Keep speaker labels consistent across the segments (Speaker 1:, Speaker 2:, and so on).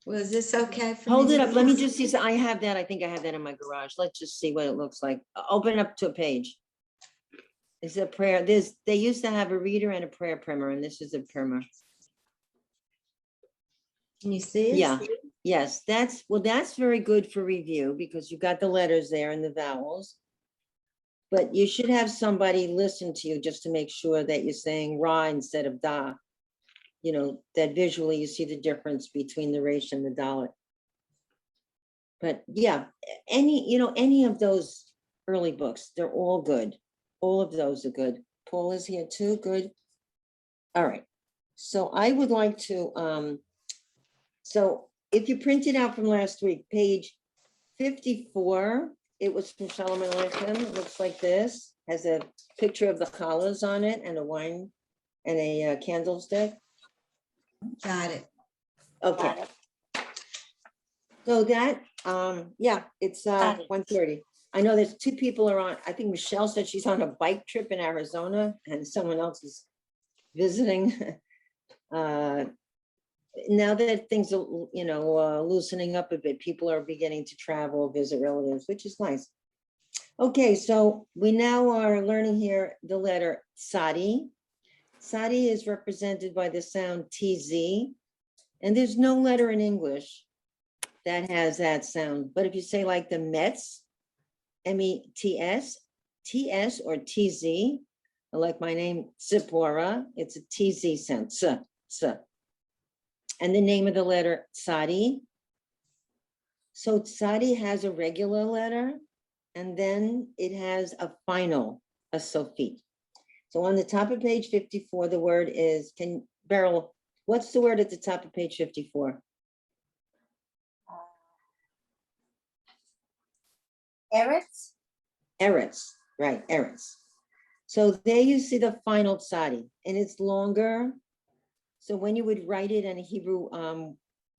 Speaker 1: Was this okay for me?
Speaker 2: Hold it
Speaker 1: to
Speaker 2: up. Let me
Speaker 1: read?
Speaker 2: just see. I have that. I think I have that in my garage. Let's just see what it looks like. Open up to a page. It's a prayer. They used to have a reader and a prayer primer, and this is a primer.
Speaker 1: Can you see it?
Speaker 2: Yeah. Yes, that's very good for review because you got the letters there and the vowels. But you should have somebody listen to you just to make sure that you're saying ra instead of da. You know, that visually you see the difference between the resh and the dalet. But yeah, any of those early books, they're all good. All of those are good. Paul is here too, good. All right, so I would like to, so if you printed out from last week, page 54, it was from Shalom Aleichem. It looks like this, has a picture of the challahs on it and a wine and a candlestick.
Speaker 1: Got it.
Speaker 2: Okay. So that, yeah, it's 1:30. I know there's two people are on, I think Michelle said she's on a bike trip in Arizona and someone else is visiting. Now that things are, loosening up a bit, people are beginning to travel, visit relatives, which is nice. Okay, so we now are learning here the letter Sadi. Sadi is represented by the sound TZ, and there's no letter in English that has that sound. But if you say like the Mets, METS, TS or TZ, like my name, Zipporah, it's a TZ sound, S. And the name of the letter, Sadi. So Sadi has a regular letter, and then it has a final, a sofit. So on the top of page 54, the word is, Beryl, what's the word at the top of page 54?
Speaker 3: Eretz.
Speaker 2: Eretz, right, Eretz. So there you see the final Sadi, and it's longer. So when you would write it in a Hebrew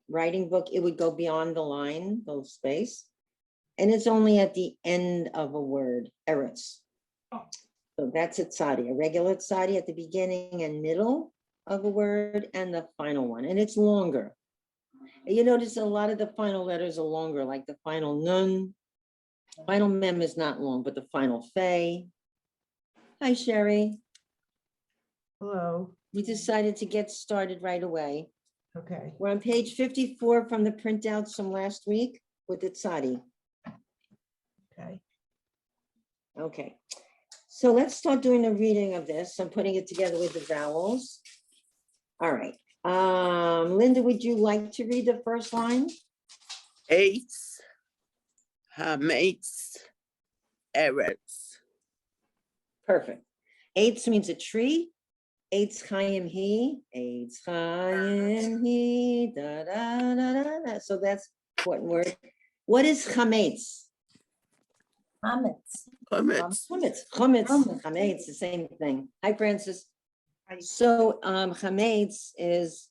Speaker 2: writing book, it would go beyond the line, the space. And it's only at the end of a word, Eretz. Oh. So that's a tzadi, a regular tzadi at the beginning and middle of a word and the final one. And it's longer. And you notice a lot of the final letters are longer, like the final nun. Final mem is not long, but the final fe. Hi, Sherry.
Speaker 4: Hello.
Speaker 2: We decided to get started right away.
Speaker 4: Okay.
Speaker 2: We're on page 54 from the printouts from last week with the tzadi.
Speaker 4: Okay.
Speaker 2: Okay. So let's start doing the reading of this. I'm putting it together with the vowels. All right. Linda, would you like to read the first line?
Speaker 5: Eitz, Hametz, Eretz.
Speaker 2: Perfect. Eitz means a tree. Eitz Chaim He. Eitz Chaim He. Da, da, da, da, da. So that's important word. What is chametz?
Speaker 3: Hametz.
Speaker 5: Hametz.
Speaker 2: Chametz, the same thing. Hi, Francis. So chametz is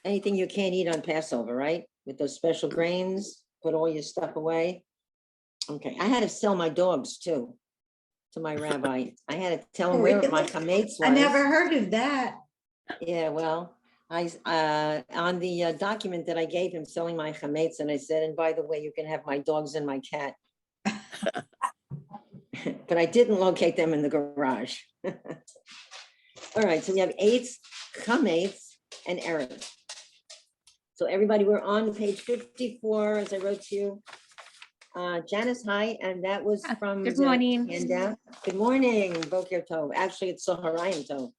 Speaker 2: anything you can't eat on Passover, right? With those special grains, put all your stuff away. Okay, I had to sell my dogs too to my rabbi. I had to tell him where my chametz was.
Speaker 1: I never heard of that.
Speaker 2: Yeah, well, I on the document that I gave him selling my chametz, and I said, and by the way, you can have my dogs and my cat. But I didn't locate them in the garage. All right, so we have eitz, chametz, and eretz. So everybody, we're on page 54, as I wrote to you. Janice, hi, and that was from
Speaker 6: Good
Speaker 2: the
Speaker 6: morning.
Speaker 2: handout. Good morning, Boker Tov. Actually, it's Soharayim Tov.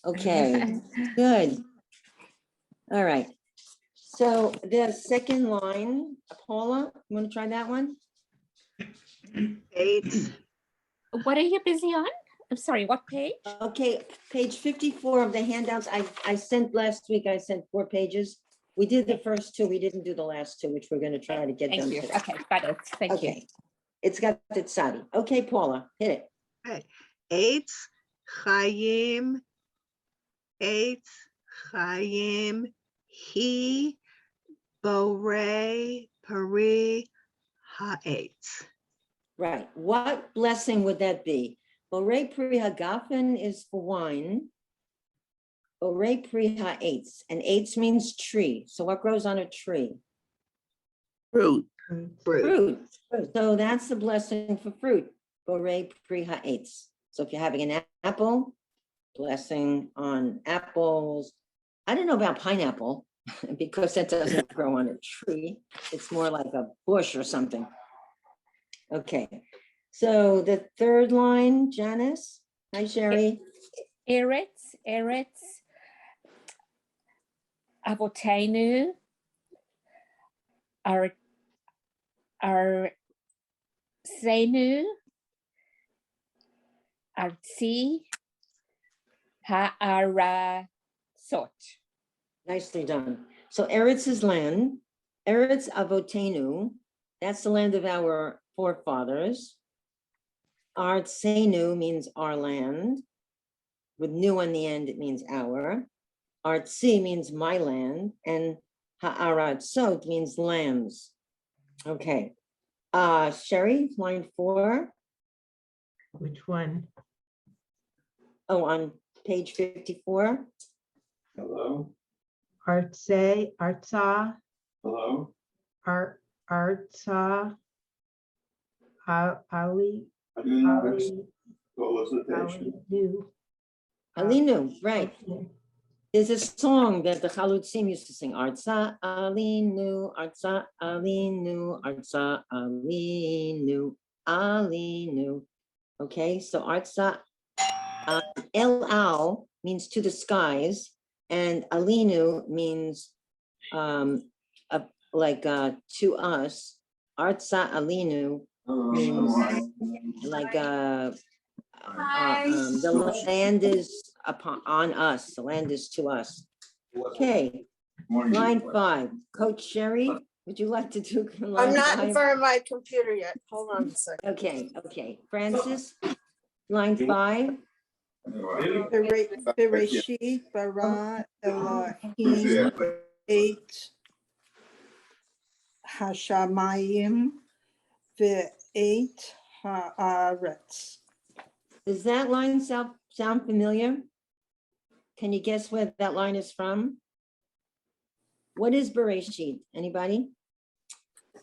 Speaker 2: Okay, good. All right. So the second line, Paula, you want to try that one?
Speaker 4: Eitz,
Speaker 6: What are you busy on? I'm sorry, what page?
Speaker 2: Okay, page 54 of the handouts. I sent last week, I sent 4 pages. We did the first 2. We didn't do the last 2, which we're going to try to get
Speaker 6: Thank
Speaker 2: done
Speaker 6: you.
Speaker 2: today.
Speaker 6: Okay, got it. Thank you.
Speaker 2: Okay, it's got the tzadi. Okay, Paula, hit it.
Speaker 4: okay. Eitz, Chaim, Eitz, Chaim, He, Borei, Peri, Ha'etz.
Speaker 2: Right. What blessing would that be? Borei pri hagafen is for wine. Borei pri ha'etz, and eitz means tree. So what grows on a tree?
Speaker 5: Fruit.
Speaker 4: Fruit.
Speaker 2: Fruit. So that's the blessing for fruit. Borei pri ha'etz. So if you're having an apple, blessing on apples. I don't know about pineapple because that doesn't grow on a tree. It's more like a bush or something. Okay. So the third line, Janice. Hi, Sherry.
Speaker 6: Eretz, Avotenu, Arsenu, Artsi, Ha'arasot.
Speaker 2: Nicely done. So Eretz is land. Eretz Avotenu, that's the land of our forefathers. Artsenu means our land. With new on the end, it means our. Artsi means my land, and Ha'aratzot means lands. Okay. Sherry, line 4.
Speaker 7: Which one?
Speaker 2: Oh, on page 54.
Speaker 8: Hello,
Speaker 7: Artsa,
Speaker 8: hello.
Speaker 7: Artsa, Ali,
Speaker 8: I didn't know this.
Speaker 7: Ali,
Speaker 8: Solicitation.
Speaker 7: New.
Speaker 2: Alinu, right. There's a song that the Chalutzim used to sing. Artsa Alinu, Artsa Alinu, Artsa Alinu, Alinu. Okay, so Artsa El Al means to the skies, and Alinu means to us. Artsa Alinu means like the land is on us. The land is to us. Okay, line 5. Coach Sherry, would you like to do line
Speaker 3: I'm not in
Speaker 2: 5?
Speaker 3: front of my computer yet. Hold on a second.
Speaker 2: Okay. Francis, line 5.
Speaker 9: Bereshit bara Elohim et hashamayim ve'et haaretz.
Speaker 2: Does that line sound familiar? Can you guess where that line is from? What is Bereshit? Anybody?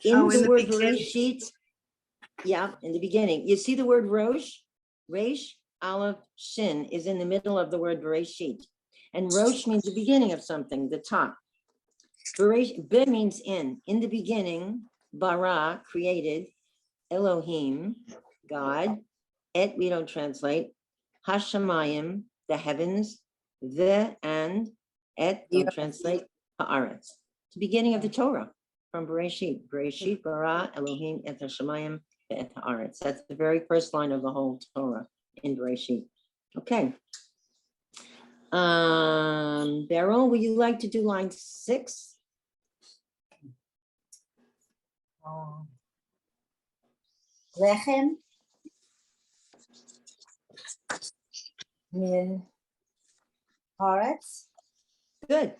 Speaker 2: In
Speaker 4: Oh, in
Speaker 2: the
Speaker 4: the
Speaker 2: word
Speaker 4: beginning.
Speaker 2: Bereshit, yeah, in the beginning. You see the word Rosh? Resh, Aleph, Shin is in the middle of the word Bereshit. And Rosh means the beginning of something, the top. Be means in the beginning, bara, created, Elohim, God, et, we don't translate, Hashamayim, the heavens, the and, et, don't translate, haaretz. It's the beginning of the Torah from Bereshit. Bereshit, bara, Elohim, et Hashamayim, et haaretz. That's the very first line of the whole Torah in Bereshit. Okay. Beryl, would you like to do line 6?
Speaker 3: Lechem. Min haaretz.
Speaker 2: Good.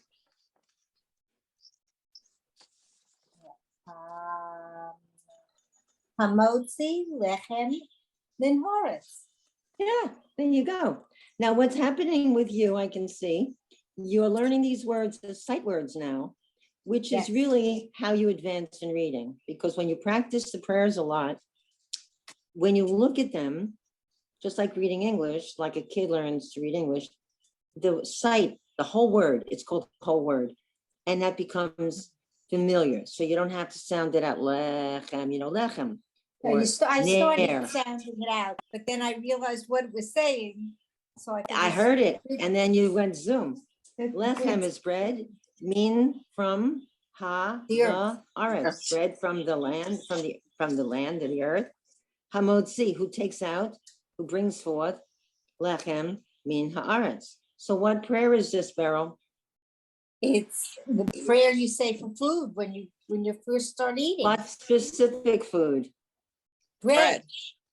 Speaker 3: Hamotzi lechem min haaretz.
Speaker 2: Yeah, there you go. Now, what's happening with you, I can see, you're learning these words as sight words now, which is
Speaker 3: Yes.
Speaker 2: really how you advance in reading. Because when you practice the prayers a lot, when you look at them, just like reading English, like a kid learns to read English, the sight, the whole word, it's called the whole word, and that becomes familiar. So you don't have to sound it out, lechem, lechem.
Speaker 3: I
Speaker 2: or
Speaker 3: started
Speaker 2: ner.
Speaker 3: sounding it out, but then I realized what it was saying. So
Speaker 2: I heard it, and then you went zoom.
Speaker 3: it.
Speaker 2: Lechem is bread, min from
Speaker 3: The earth.
Speaker 2: haaretz, bread from the land, from the land of the earth. Hamotzi, who takes out, who brings forth, lechem min haaretz. So what prayer is this, Beryl?
Speaker 3: It's the prayer you say for food when you first start eating.
Speaker 2: What specific food?
Speaker 3: Bread.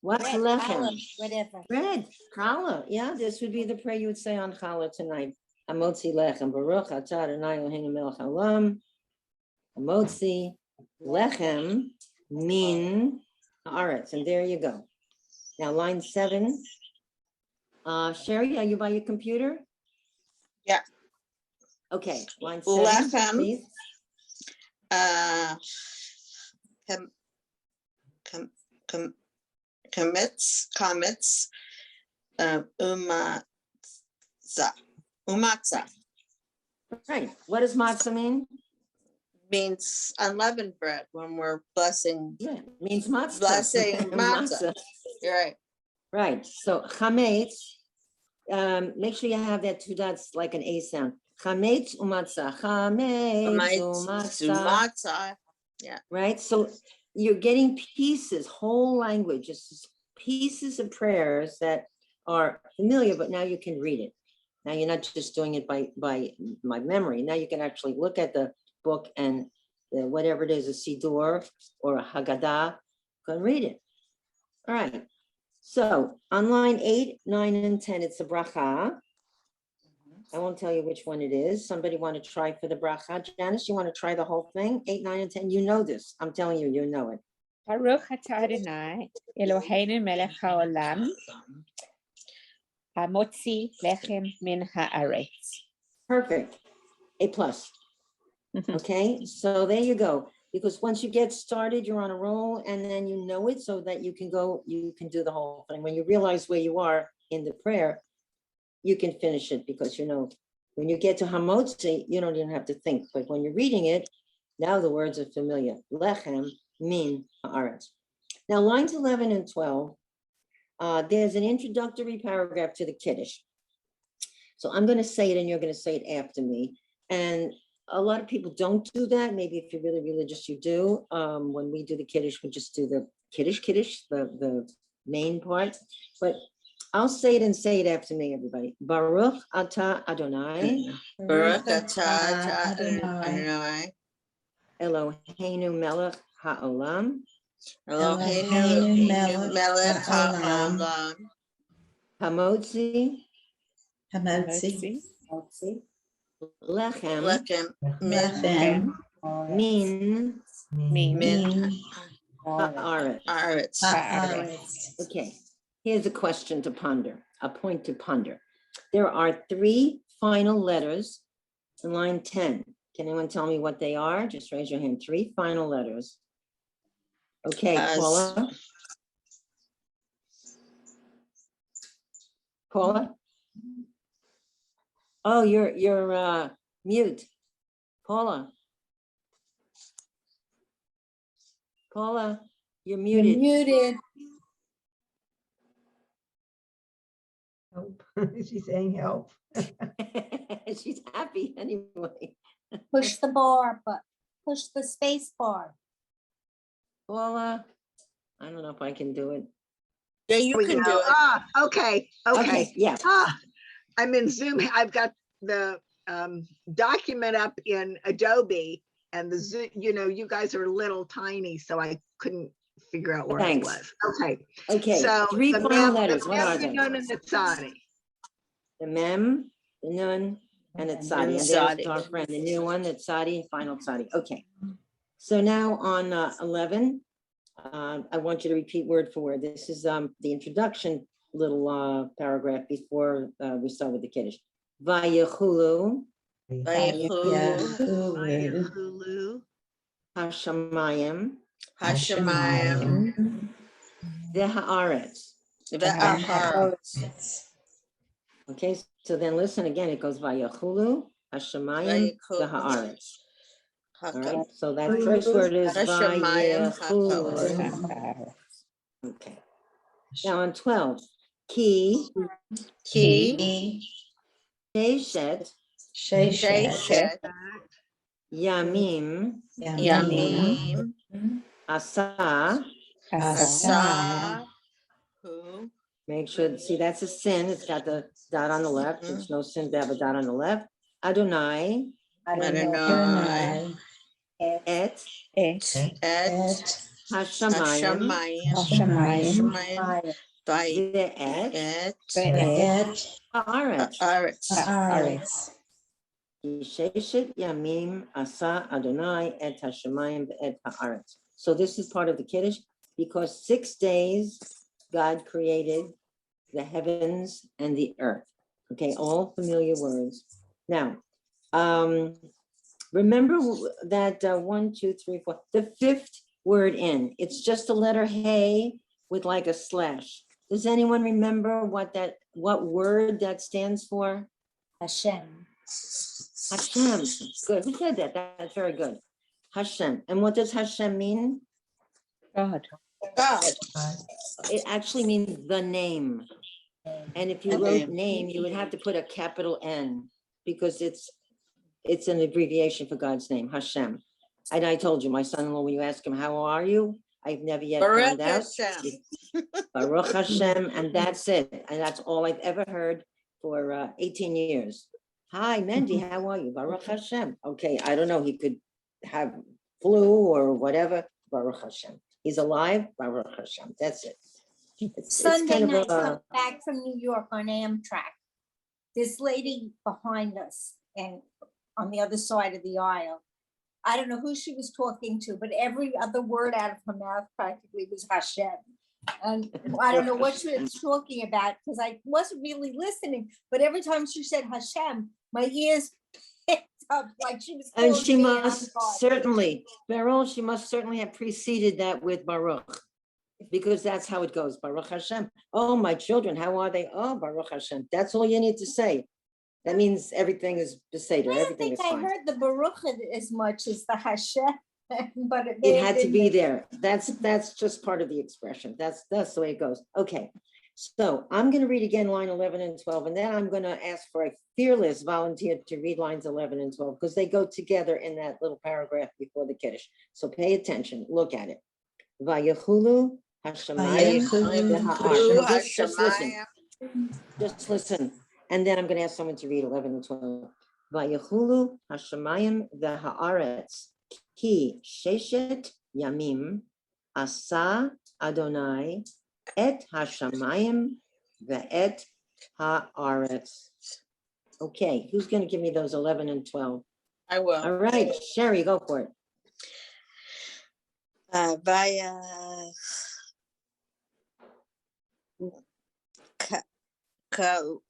Speaker 2: What's
Speaker 3: Bread,
Speaker 2: lechem?
Speaker 3: challah, whatever.
Speaker 2: Bread, challah. Yeah, this would be the prayer you would say on challah tonight. Hamotzi lechem baruch atah Adonai Eloheinu melech haolam. Hamotzi lechem min haaretz, and there you go. Now line 7. Sherry, are you by your computer?
Speaker 10: Yeah.
Speaker 2: Okay, line 7,
Speaker 10: Lechem.
Speaker 2: please.
Speaker 10: comets, umatza
Speaker 2: Right. What does matzah mean?
Speaker 10: means unleavened bread when we're blessing,
Speaker 2: Yeah, it means matzah.
Speaker 10: blessing matzah. You're right.
Speaker 2: Right. So chametz, make sure you have that two dots like an A sound. Chametz umatzah. Chametz umatzah.
Speaker 10: Yeah.
Speaker 2: Right. So you're getting pieces, whole language, just pieces of prayers that are familiar, but now you can read it. Now you're not just doing it by my memory. Now you can actually look at the book and whatever it is, a Siddur or a Haggadah, go and read it. All right. So on line 8, 9, and 10, it's a bracha. I won't tell you which one it is. Somebody want to try for the bracha? Janice, you want to try the whole thing? 8, 9, and 10. You know this. I'm telling you, you know it.
Speaker 6: Baruch atah Adonai, Eloheinu melech haolam, hamotzi lechem min haaretz.
Speaker 2: Perfect. A plus. Okay, so there you go. Because once you get started, you're on a roll and then you know it so that you can go, you can do the whole thing. When you realize where you are in the prayer, you can finish it because you know, when you get to hamotzi, you don't even have to think. But when you're reading it, now the words are familiar. Lechem min haaretz. Now lines 11 and 12, there's an introductory paragraph to the Kiddush. So I'm going to say it and you're going to say it after me. And a lot of people don't do that. Maybe if you're really religious, you do. When we do the Kiddush, we just do the Kiddush, the main part. But I'll say it and say it after me, everybody. Baruch atah Adonai.
Speaker 10: Baruch atah Adonai.
Speaker 2: Eloheinu melech haolam.
Speaker 10: Eloheinu melech haolam.
Speaker 2: Hamotzi.
Speaker 1: Hamotzi.
Speaker 2: Lechem.
Speaker 10: Lechem
Speaker 2: Min
Speaker 10: min
Speaker 2: haaretz.
Speaker 10: haaretz.
Speaker 2: Okay, here's a question to ponder, a point to ponder. There are 3 final letters in line 10. Can anyone tell me what they are? Just raise your hand. 3 final letters. Okay, Paula. Paula? Oh, you're mute. Paula. Paula, you're muted.
Speaker 3: Muted.
Speaker 7: Help. She's saying help.
Speaker 2: She's happy anyway.
Speaker 3: Push the bar, but push the space bar.
Speaker 2: Paula, I don't know if I can do it.
Speaker 10: Yeah, you
Speaker 4: We
Speaker 10: can
Speaker 4: go.
Speaker 10: do it.
Speaker 4: Ah, okay, okay.
Speaker 2: Yeah.
Speaker 4: Ah, I'm in Zoom. I've got the document up in Adobe and the Zoom, you know, you guys are little tiny, so I couldn't figure out where
Speaker 2: Thanks.
Speaker 4: it was. Okay.
Speaker 2: Okay,
Speaker 4: So
Speaker 2: 3
Speaker 4: the
Speaker 2: final
Speaker 4: mem,
Speaker 2: letters.
Speaker 4: the
Speaker 2: What are
Speaker 4: mem, the
Speaker 2: they?
Speaker 4: nun, and the tzadi.
Speaker 2: The mem, the nun, and the tzadi. And there's
Speaker 10: Tzadi.
Speaker 2: our friend, the new one, the tzadi, and final tzadi. Okay. So now on 11, I want you to repeat word for word. This is the introduction little paragraph before we start with the Kiddush. Vayechulu
Speaker 4: Hulu,
Speaker 2: Hashamayim
Speaker 10: Hashemayim
Speaker 2: V'haaretz.
Speaker 10: ve'aharetz.
Speaker 2: Okay, so then listen again. It goes Vayechulu Hashamayim V'haaretz. All right, so that first word is
Speaker 10: Hashemayim
Speaker 2: Vayechulu. Okay. Now on 12, Ki Sheshet
Speaker 10: Sheshet
Speaker 2: Yamim
Speaker 10: Yamim
Speaker 2: Asa.
Speaker 10: Asa Hu
Speaker 2: Make sure, see, that's a sin. It's got the dot on the left. It's no sin to have a dot on the left. Adonai
Speaker 10: Adonai
Speaker 2: et
Speaker 10: et
Speaker 2: Hashamayim
Speaker 10: Hashemayim
Speaker 2: ve'et haaretz.
Speaker 10: Haaretz.
Speaker 2: Sheshet Yamim Asa Adonai et Hashamayim ve'et haaretz. So this is part of the Kiddush because 6 days God created the heavens and the earth. Okay, all familiar words. Now, remember that 1, 2, 3, 4, the 5th word in. It's just the letter hey with like a slash. Does anyone remember what word that stands for?
Speaker 3: Hashem.
Speaker 2: Hashem. Good. Who said that? That's very good. Hashem. And what does Hashem mean?
Speaker 1: God.
Speaker 10: God.
Speaker 2: It actually means the name. And if you
Speaker 10: The
Speaker 2: wrote
Speaker 10: name.
Speaker 2: name, you would have to put a capital N because it's an abbreviation for God's name, Hashem. And I told you, my son-in-law, when you ask him, how are you? I've never yet
Speaker 10: Baruch
Speaker 2: found out.
Speaker 10: Hashem.
Speaker 2: Baruch Hashem, and that's it. And that's all I've ever heard for 18 years. Hi, Mendy, how are you? Baruch Hashem. Okay, I don't know. He could have flu or whatever. Baruch Hashem. He's alive. Baruch Hashem. That's it. It's
Speaker 3: Sunday
Speaker 2: kind of
Speaker 3: night,
Speaker 2: a-
Speaker 3: come back from New York on Amtrak. This lady behind us and on the other side of the aisle, I don't know who she was talking to, but every other word out of her mouth practically was Hashem. And I don't know what she was talking about because I wasn't really listening, but every time she said Hashem, my ears picked up like she was.
Speaker 2: And
Speaker 3: calling
Speaker 2: she
Speaker 3: me out
Speaker 2: must
Speaker 3: of God.
Speaker 2: certainly, Beryl, she must certainly have preceded that with Baruch, because that's how it goes. Baruch Hashem. Oh, my children, how are they? Oh, Baruch Hashem. That's all you need to say. That means everything is beseder.
Speaker 3: I don't
Speaker 2: Everything
Speaker 3: think
Speaker 2: is
Speaker 3: I
Speaker 2: fine.
Speaker 3: heard the Baruch as much as the Hashem, but
Speaker 2: It had to be there. That's just part of the expression. That's the way it goes. Okay. So I'm going to read again line 11 and 12, and then I'm going to ask for a fearless volunteer to read lines 11 and 12 because they go together in that little paragraph before the Kiddush. So pay attention. Look at it. Vayechulu Hashemayim v'ha'ar. Now just listen. Just listen. And then I'm going to ask someone to read 11 and 12. Vayechulu Hashemayim v'ha'aretz ki sheshet yamim asa Adonai et hashamayim ve'et haaretz. Okay, who's going to give me those 11 and 12?
Speaker 10: I will.
Speaker 2: All right, Sherry, go for it.
Speaker 10: Vaya
Speaker 2: Kulu.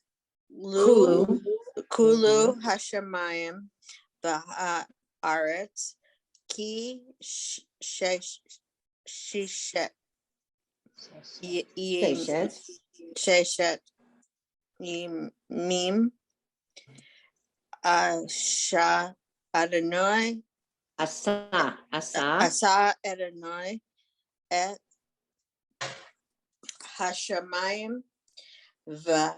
Speaker 10: Kulu Hashemayim Haaretz Ki Shishet
Speaker 2: Sheshet.
Speaker 10: Sheshet Yimim Asha Adonai
Speaker 2: Asa.
Speaker 10: Asa Adonai Et Hashemayim Va'et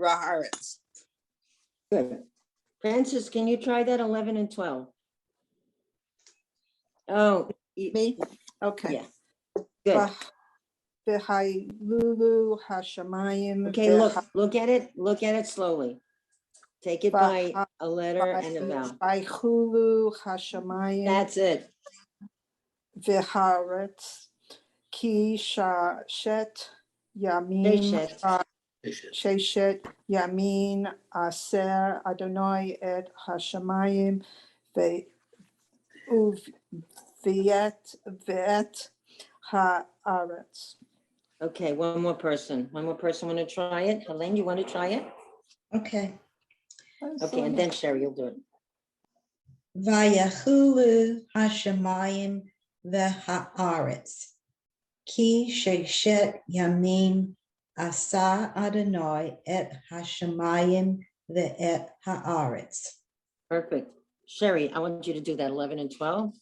Speaker 10: Haaretz.
Speaker 2: Good. Francis, can you try that 11 and 12? Oh,
Speaker 9: Me? Okay.
Speaker 2: yeah, good.
Speaker 9: V'hailulu hashamayim.
Speaker 2: Okay, look at it slowly. Take it by a letter and a vowel.
Speaker 9: V'haichulu hashamayim.
Speaker 2: That's it.
Speaker 9: V'haaretz ki sheshet yamim. Sheshet yamin aser Adonai et hashamayim ve'et haaretz.
Speaker 2: Okay, one more person want to try it? Helene, you want to try it?
Speaker 1: Okay.
Speaker 2: Okay, and then Sherry, you'll do it.
Speaker 1: Vayachulu Hashemayim v'ha'aretz ki sheshet yamim asa Adonai et Hashemayim ve'et haaretz.
Speaker 2: Perfect. Sherry, I want you to do that 11 and 12.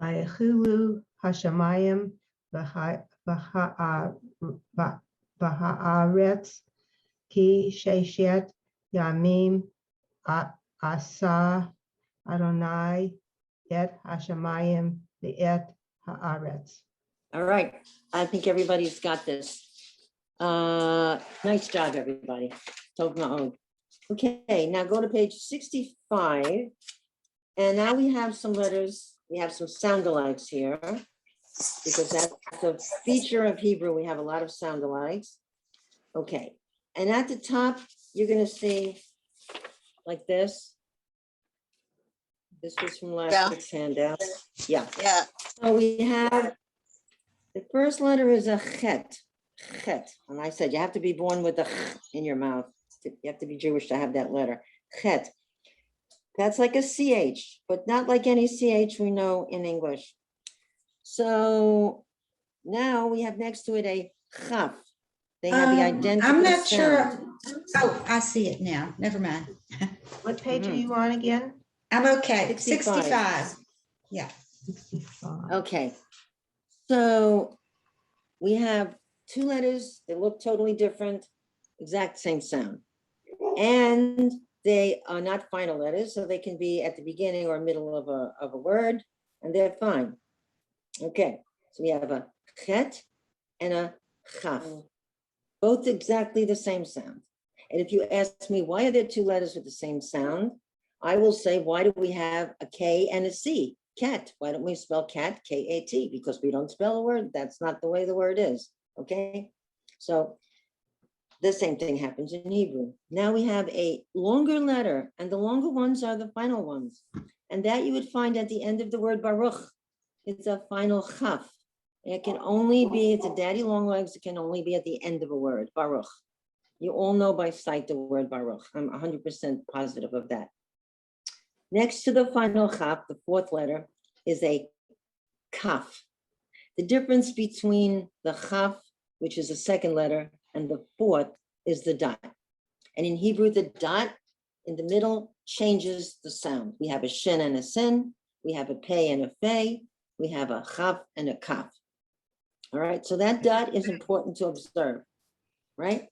Speaker 7: Vayechulu Hashemayim v'ha'aretz ki sheshet yamim asa Adonai et Hashemayim ve'et haaretz.
Speaker 2: All right, I think everybody's got this. Nice job, everybody. Tov ma'od. Okay, now go to page 65. And now we have some letters. We have some sound-alikes here because that's the feature of Hebrew. We have a lot of sound-alikes. Okay, and at the top, you're going to see like this. This was from last week's handout. Yeah.
Speaker 10: Yeah.
Speaker 2: So we have the first letter is a chet. Chet. And I said you have to be born with a ch in your mouth. You have to be Jewish to have that letter. Chet. That's like a CH, but not like any CH we know in English. So now we have next to it a chaf. They have the identical
Speaker 1: I'm not
Speaker 2: sound.
Speaker 1: sure. Oh, I see it now. Never mind.
Speaker 7: What page are you on again?
Speaker 1: I'm okay.
Speaker 2: 65.
Speaker 1: 65. Yeah.
Speaker 7: 65.
Speaker 2: Okay. So we have two letters. They look totally different, exact same sound. And they are not final letters, so they can be at the beginning or middle of a word, and they're fine. Okay, so we have a chet and a chaf, both exactly the same sound. And if you ask me, why are there two letters with the same sound? I will say, why do we have a K and a C? Cat. Why don't we spell cat, K-A-T? Because we don't spell a word. That's not the way the word is, okay? So the same thing happens in Hebrew. Now we have a longer letter, and the longer ones are the final ones. And that you would find at the end of the word Baruch. It's a final chaf. It can only be, it's a daddy long legs, it can only be at the end of a word, Baruch. You all know by sight the word Baruch. I'm 100% positive of that. Next to the final chaf, the fourth letter, is a kaf. The difference between the chaf, which is the second letter, and the fourth is the dot. And in Hebrew, the dot in the middle changes the sound. We have a shin and a sin, we have a pei and a fei, we have a chaf and a kaf. All right, so that dot is important to observe, right?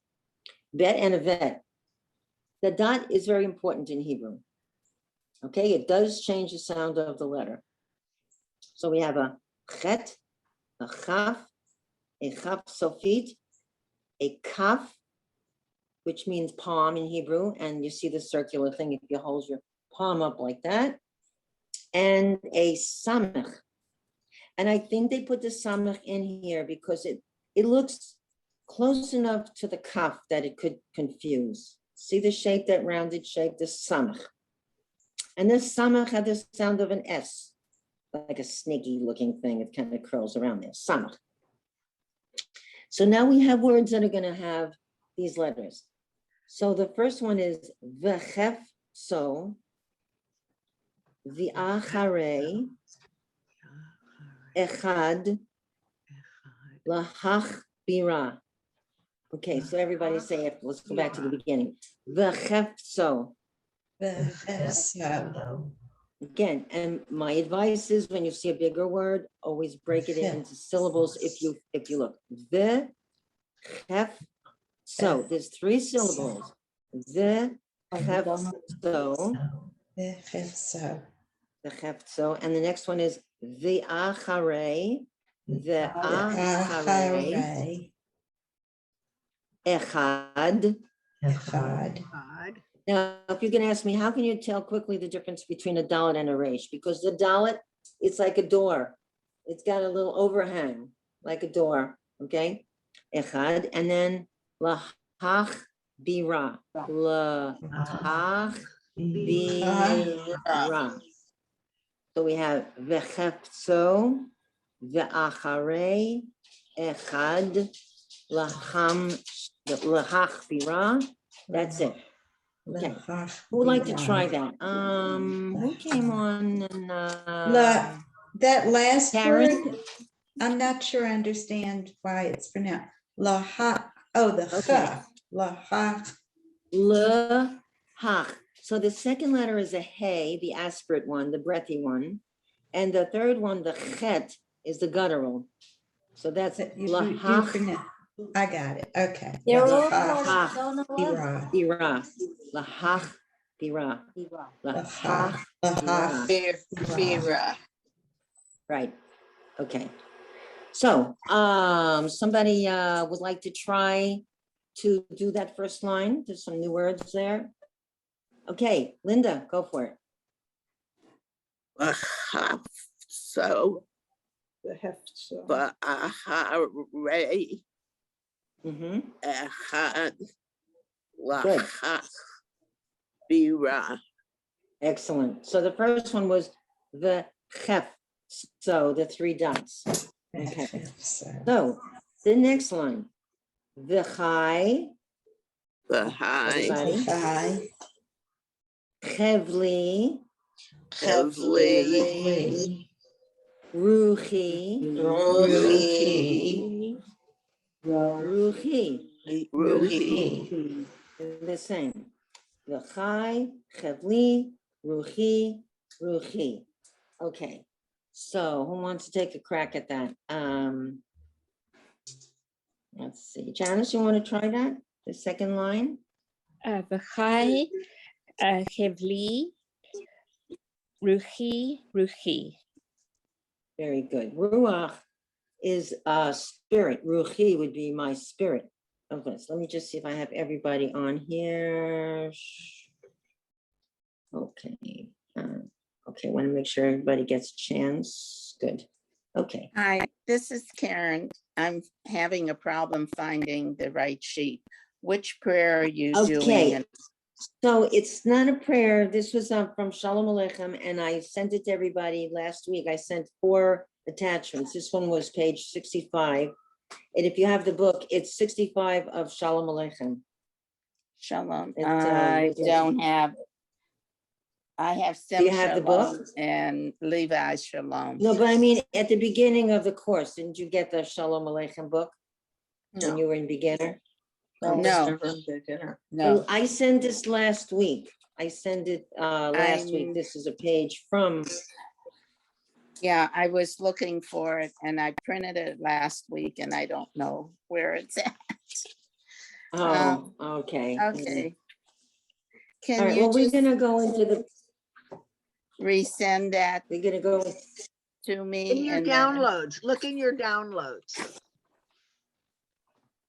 Speaker 2: Bet and a vet. The dot is very important in Hebrew. Okay, it does change the sound of the letter. So we have a chet, a chaf sofit, a kaf, which means palm in Hebrew, and you see the circular thing if you hold your palm up like that, and a samech. And I think they put the samech in here because it looks close enough to the kaf that it could confuse. See the shape, that rounded shape, the samech. And this samech had the sound of an S, like a snaky looking thing. It kind of curls around there, samech. So now we have words that are going to have these letters. So the first one is v'chef so, v'acharei, echad, lahach bira. Okay, so everybody say it. Let's go back to the beginning. V'chef so. Again, and my advice is when you see a bigger word, always break it into syllables. If you look, the chef so, there's three syllables. The chef so, the chef so, and the next one is the acharei, echad. Now, if you're going to ask me, how can you tell quickly the difference between a dalet and a resh? Because the dalet, it's like a door. It's got a little overhang, like a door, okay? Echad, and then lahach bira. Lahach bira. So we have vechepso, ve'acharei, echad, lahach bira. That's it. Okay. Who would like to try that? Who came on and
Speaker 1: that last
Speaker 2: Karen?
Speaker 1: word, I'm not sure I understand why it's pronounced. Lahach. Oh, the
Speaker 2: Okay.
Speaker 1: Lahach.
Speaker 2: Lahach. So the second letter is a hey, the aspirate one, the breathy one. And the third one, the chet, is the guttural. So that's lahach.
Speaker 1: I got it. Okay.
Speaker 3: They're all
Speaker 1: Lahach
Speaker 3: bira.
Speaker 1: bira.
Speaker 2: Lahach bira.
Speaker 1: Lahach
Speaker 10: Bira.
Speaker 2: Right. Okay. So somebody would like to try to do that first line. There's some new words there. Okay, Linda, go for it.
Speaker 5: V'chaf so,
Speaker 9: The heft, so.
Speaker 5: v'acharei,
Speaker 2: Mm-hmm.
Speaker 5: echad, lahach bira.
Speaker 2: Excellent. So the first one was the chef. So the three dots. Okay. So the next line, the chai,
Speaker 5: Bahai,
Speaker 2: Everybody.
Speaker 1: Bye.
Speaker 2: Chevli,
Speaker 5: Kevli,
Speaker 2: Ruchi,
Speaker 7: Ruhi.
Speaker 2: Ruchi.
Speaker 5: Ruhi,
Speaker 2: The same. V'chai, Chevli, Ruchi, Ruchi. Okay, so who wants to take a crack at that? Let's see. Janice, you want to try that? The second line?
Speaker 6: V'chai, Hevli, Ruchi, Ruchi.
Speaker 2: Very good. Ruach is spirit. Ruchi would be my spirit. Okay, so let me just see if I have everybody on here. Okay. Okay, want to make sure everybody gets a chance. Good. Okay.
Speaker 5: Hi, this is Karen. I'm having a problem finding the right sheet. Which prayer are you doing?
Speaker 2: Okay.
Speaker 5: And
Speaker 2: So it's not a prayer. This was from Shalom Aleichem, and I sent it to everybody last week. I sent 4 attachments. This one was page 65. And if you have the book, it's 65 of Shalom Aleichem.
Speaker 5: Shalom.
Speaker 2: It,
Speaker 5: I
Speaker 2: was a-
Speaker 5: don't have. I have
Speaker 2: Do you
Speaker 5: Sem
Speaker 2: have the book?
Speaker 5: Shalom and Levi Shalom.
Speaker 2: No, but I mean, at the beginning of the course, didn't you get the Shalom Aleichem book when you were in beginner?
Speaker 5: No,
Speaker 2: Well,
Speaker 5: no.
Speaker 2: I sent this last week. I sent it last week.
Speaker 5: I'm-
Speaker 2: This is a page from,
Speaker 5: Yeah, I was looking for it and I printed it last week and I don't know where it's at.
Speaker 2: oh, okay.
Speaker 5: Okay.
Speaker 2: All
Speaker 5: Can
Speaker 2: right,
Speaker 5: you
Speaker 2: well, we're
Speaker 5: just
Speaker 2: gonna go into the,
Speaker 5: resend that
Speaker 2: we're gonna go,
Speaker 5: to
Speaker 4: In
Speaker 5: me
Speaker 4: your
Speaker 5: and then
Speaker 4: downloads, look in your downloads.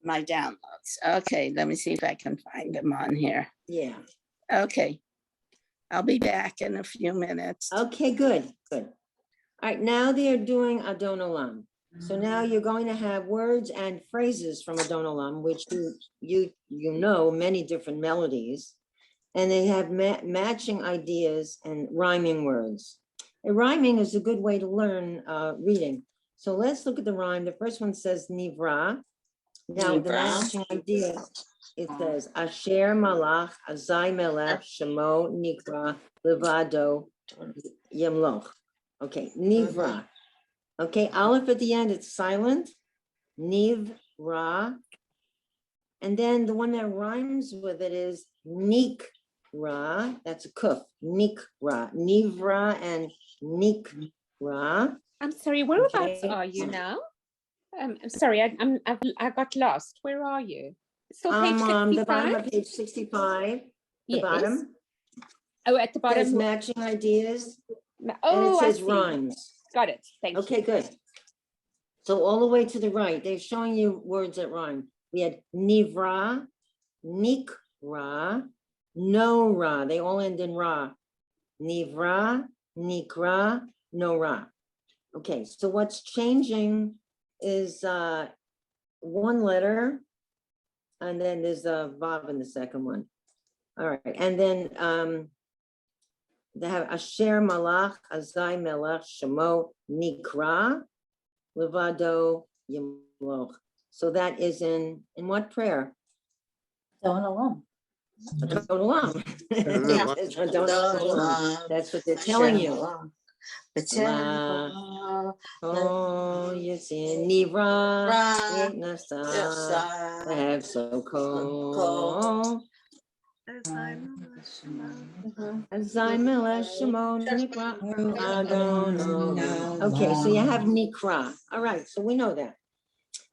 Speaker 5: my downloads? Okay, let me see if I can find them on here.
Speaker 2: yeah.
Speaker 5: Okay. I'll be back in a few minutes.
Speaker 2: Okay, good, good. All right, now they are doing Adon Olam. So now you're going to have words and phrases from Adon Olam, which you know many different melodies, and they have matching ideas and rhyming words. And rhyming is a good way to learn reading. So let's look at the rhyme. The first one says Nivra. Now the
Speaker 5: Nivra.
Speaker 2: matching idea, it says Asher Malach Azai Melech Shemo Nikra Levado Yemloch. Okay, Nivra. Okay, Aleph at the end, it's silent. Nivra. And then the one that rhymes with it is Nikra. That's a kuf. Nikra. Nivra and Nikra.
Speaker 6: I'm sorry, whereabouts
Speaker 2: Okay.
Speaker 6: are you now? I'm sorry, I got lost. Where are you? Still page
Speaker 2: I'm on the bottom
Speaker 6: 65?
Speaker 2: of page 65. The
Speaker 6: Yes.
Speaker 2: bottom.
Speaker 6: Oh, at the
Speaker 2: Says
Speaker 6: bottom.
Speaker 2: matching ideas. And it
Speaker 6: Oh, I
Speaker 2: says
Speaker 6: see.
Speaker 2: rhymes.
Speaker 6: Got it. Thank you.
Speaker 2: Okay, good. So all the way to the right, they're showing you words that rhyme. We had Nivra, Nikra, No Ra. They all end in Ra. Nivra, Nikra, No Ra. Okay, so what's changing is one letter, and then there's a Vav in the second one. All right, and then they have Asher Malach, Azai Melech, Shemo, Nikra, Levado Yimloch. So that is in what prayer?
Speaker 3: Don't alone.
Speaker 2: Adon Olam.
Speaker 5: Yeah.
Speaker 2: It's Adon Olam. That's what they're telling you. Oh, you see, Nivra, Nasa, have so cold. Azai Melech Shemo Nikra Adon Olam. Okay, so you have Nikra. All right, so we know that.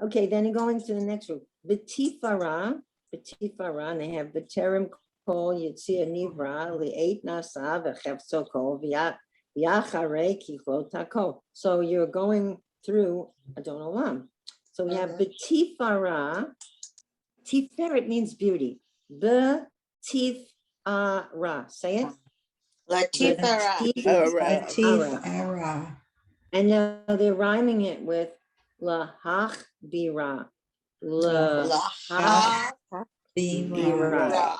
Speaker 2: Okay, then going to the next group. Betifara, and they have B'terem Kol Yitzia Nivra Li'eit Nasa V'chefso Kol V'yacharei Kichlo Tako. So you're going through Adon Olam. So we have Betifara. Tiferet means beauty. Betifara. Say it.
Speaker 10: Latifara.
Speaker 1: Latif
Speaker 2: And now they're rhyming it with lahach bira. Lahach bira.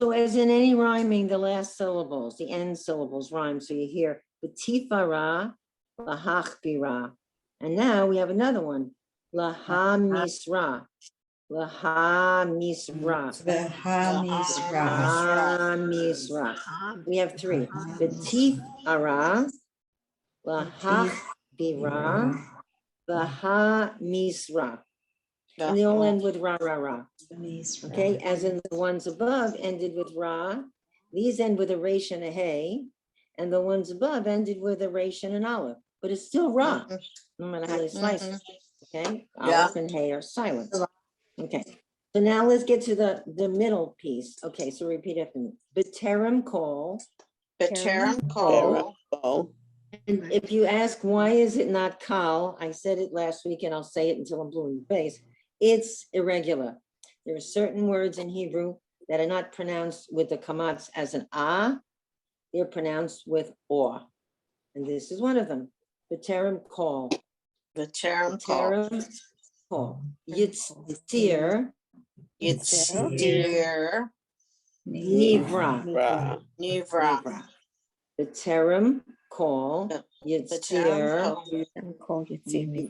Speaker 2: So as in any rhyming, the last syllables, the end syllables rhyme. So you hear betifara, lahach bira. And now we have another one, laha misra. Laha misra.
Speaker 1: The Hamisra.
Speaker 2: Laha misra. We have three. Betif ara. Lahach bira. Laha misra. And they all end with ra, ra, ra. Okay, as in the ones above ended with ra. These end with a resh and a hey. And the ones above ended with a resh and an aleph. But it's still ra, no matter how they slice it. Okay,
Speaker 10: Yeah.
Speaker 2: aleph and hey are silent. Okay, so now let's get to the middle piece. Okay, so repeat after me. B'terem kol.
Speaker 10: B'terem kol.
Speaker 2: And if you ask why is it not kal, I said it last week and I'll say it until I'm blue in the face. It's irregular. There are certain words in Hebrew that are not pronounced with the kamatz as an ah. They're pronounced with or. And this is one of them. B'terem kol.
Speaker 10: B'terem kol.
Speaker 2: B'terem kol. Yitzir.
Speaker 10: Yitzir.
Speaker 2: Nivra.
Speaker 10: Nivra.
Speaker 2: B'terem kol. Yitzir.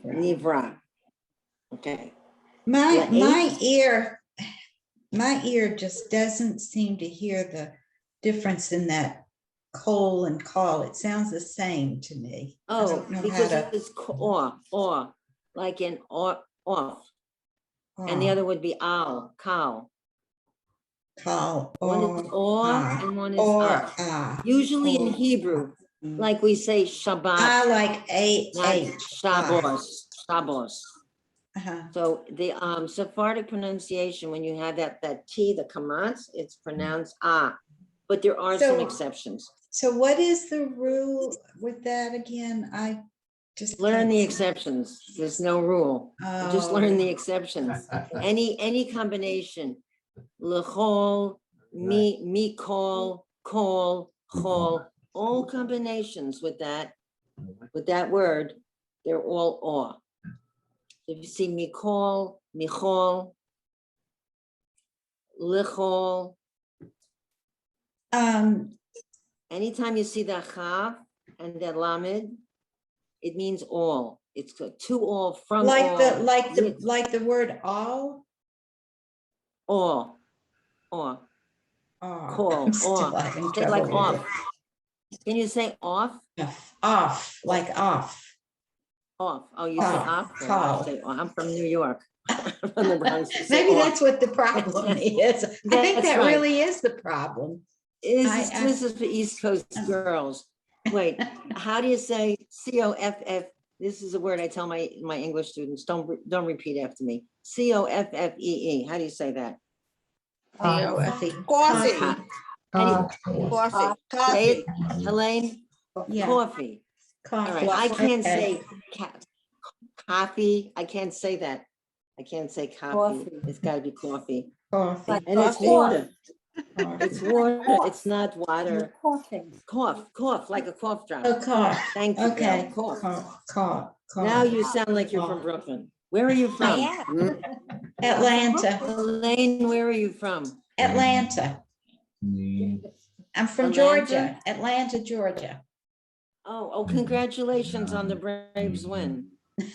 Speaker 2: Nivra. Okay.
Speaker 1: My ear just doesn't seem to hear the difference in that coal and call. It sounds the same to me. I
Speaker 2: Oh,
Speaker 1: don't know how
Speaker 2: because
Speaker 1: to-
Speaker 2: it's or, like in off. And the other would be al, kal.
Speaker 1: call
Speaker 2: One is or
Speaker 1: ah,
Speaker 2: and one is
Speaker 1: or
Speaker 2: ah.
Speaker 1: ah.
Speaker 2: Usually in
Speaker 1: or,
Speaker 2: Hebrew,
Speaker 1: mm.
Speaker 2: like we say Shabbat,
Speaker 1: I like
Speaker 2: not
Speaker 1: H.
Speaker 2: Shabbos.
Speaker 1: Uh-huh.
Speaker 2: So the Sephardic pronunciation, when you have that T, the kamatz, it's pronounced ah. But there are some
Speaker 1: So-
Speaker 2: exceptions.
Speaker 1: So what is the rule with that again? I just
Speaker 2: Learn
Speaker 1: can't
Speaker 2: the
Speaker 1: see.
Speaker 2: exceptions. There's no rule. You just
Speaker 1: Oh.
Speaker 2: learn the exceptions. Any combination. L'chol, mikol, kol, chol, all combinations with that word, they're all or. If you see mikol, michol, lichol, anytime you see that chav and that lamed, it means all. It's to all, from
Speaker 1: like
Speaker 2: all.
Speaker 1: the word all.
Speaker 2: All.
Speaker 1: Oh,
Speaker 2: Call,
Speaker 1: I'm still
Speaker 2: off.
Speaker 1: having
Speaker 2: Say like
Speaker 1: trouble with
Speaker 2: off. Can you say off?
Speaker 1: it. Off, like off.
Speaker 2: Off. Oh, you say off? Well, I
Speaker 1: Call.
Speaker 2: say, I'm from New York. From the Bronx, you say
Speaker 1: Maybe
Speaker 2: off.
Speaker 1: that's what the problem is. I think
Speaker 2: That's
Speaker 1: that
Speaker 2: right.
Speaker 1: really is the problem.
Speaker 2: This is for East Coast girls. Wait, how do you say COFF? This is a word I tell my English students. Don't repeat after me. COFFEE. How do you say that?
Speaker 1: Coffee.
Speaker 10: Coffee.
Speaker 2: Coffee.
Speaker 10: Coffee.
Speaker 2: Say it, Helene.
Speaker 1: Yeah.
Speaker 2: Coffee. All
Speaker 1: Coffee.
Speaker 2: right, I can't
Speaker 1: Okay.
Speaker 2: say coffee. I can't say that. I can't say coffee.
Speaker 3: Coffee.
Speaker 2: It's got to be coffee.
Speaker 1: Coffee.
Speaker 2: And it's
Speaker 10: Coffee.
Speaker 2: water.
Speaker 1: Coffee.
Speaker 2: It's water. It's not
Speaker 3: You're
Speaker 2: water.
Speaker 3: coughing.
Speaker 2: Cough, like a cough drop.
Speaker 1: Oh, cough.
Speaker 2: Thank you.
Speaker 1: Okay.
Speaker 2: Bill. Cough.
Speaker 1: Cough.
Speaker 2: Now you sound like you're from Brooklyn. Where are you
Speaker 3: I
Speaker 2: from?
Speaker 3: am.
Speaker 1: Atlanta.
Speaker 2: Elaine, where are you from?
Speaker 1: Atlanta. I'm from
Speaker 2: Atlanta?
Speaker 1: Georgia. Atlanta, Georgia.
Speaker 2: Oh, congratulations on the Braves win.